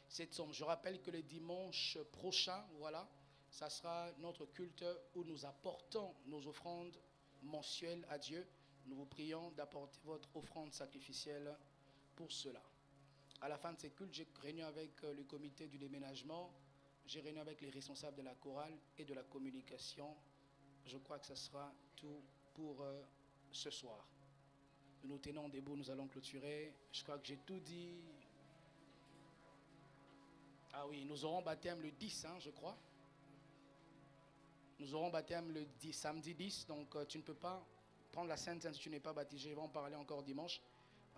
cette somme. Je rappelle que le dimanche prochain, voilà, ça sera notre culte où nous apportons nos offrandes mensuelles à Dieu. Nous vous prions d'apporter votre offrande sacrificielle pour cela. À la fin de ces cultes, j'ai réuni avec le comité du déménagement. J'ai réuni avec les responsables de la chorale et de la communication. Je crois que ce sera tout pour ce soir. Nous nous tenons debout, nous allons clôturer. Je crois que j'ai tout dit. Ah oui, nous aurons baptême le 10, je crois. Nous aurons baptême le 10, samedi 10. Donc tu ne peux pas prendre la Sainte Seine si tu n'es pas baptisé. Je vais en parler encore dimanche.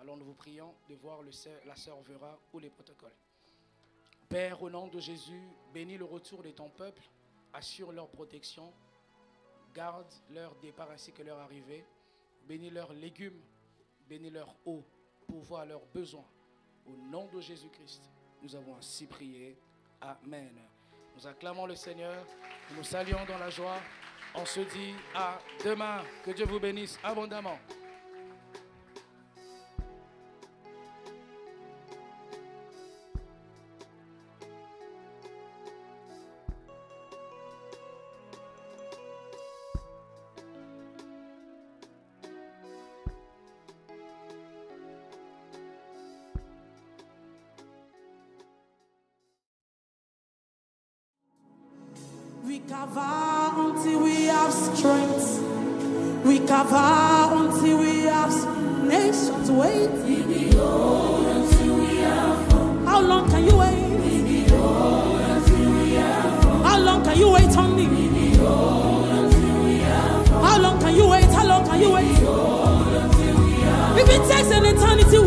Alors nous vous prions de voir la sœur Vera ou les protocoles. Père, au nom de Jésus, bénis le retour de ton peuple, assure leur protection, garde leur départ ainsi que leur arrivée, bénis leurs légumes, bénis leur eau, pourvois leurs besoins. Au nom de Jésus-Christ, nous avons ainsi prié. Amen. Nous acclamons le Seigneur, nous nous saluons dans la joie. On se dit à demain. Que Dieu vous bénisse abondamment. We cover until we have strength. We cover until we have nations wait. We behold until we have hope. How long can you wait? We behold until we have hope. How long can you wait on me? We behold until we have hope. How long can you wait? How long can you wait? We behold until we have hope. If it takes an eternity,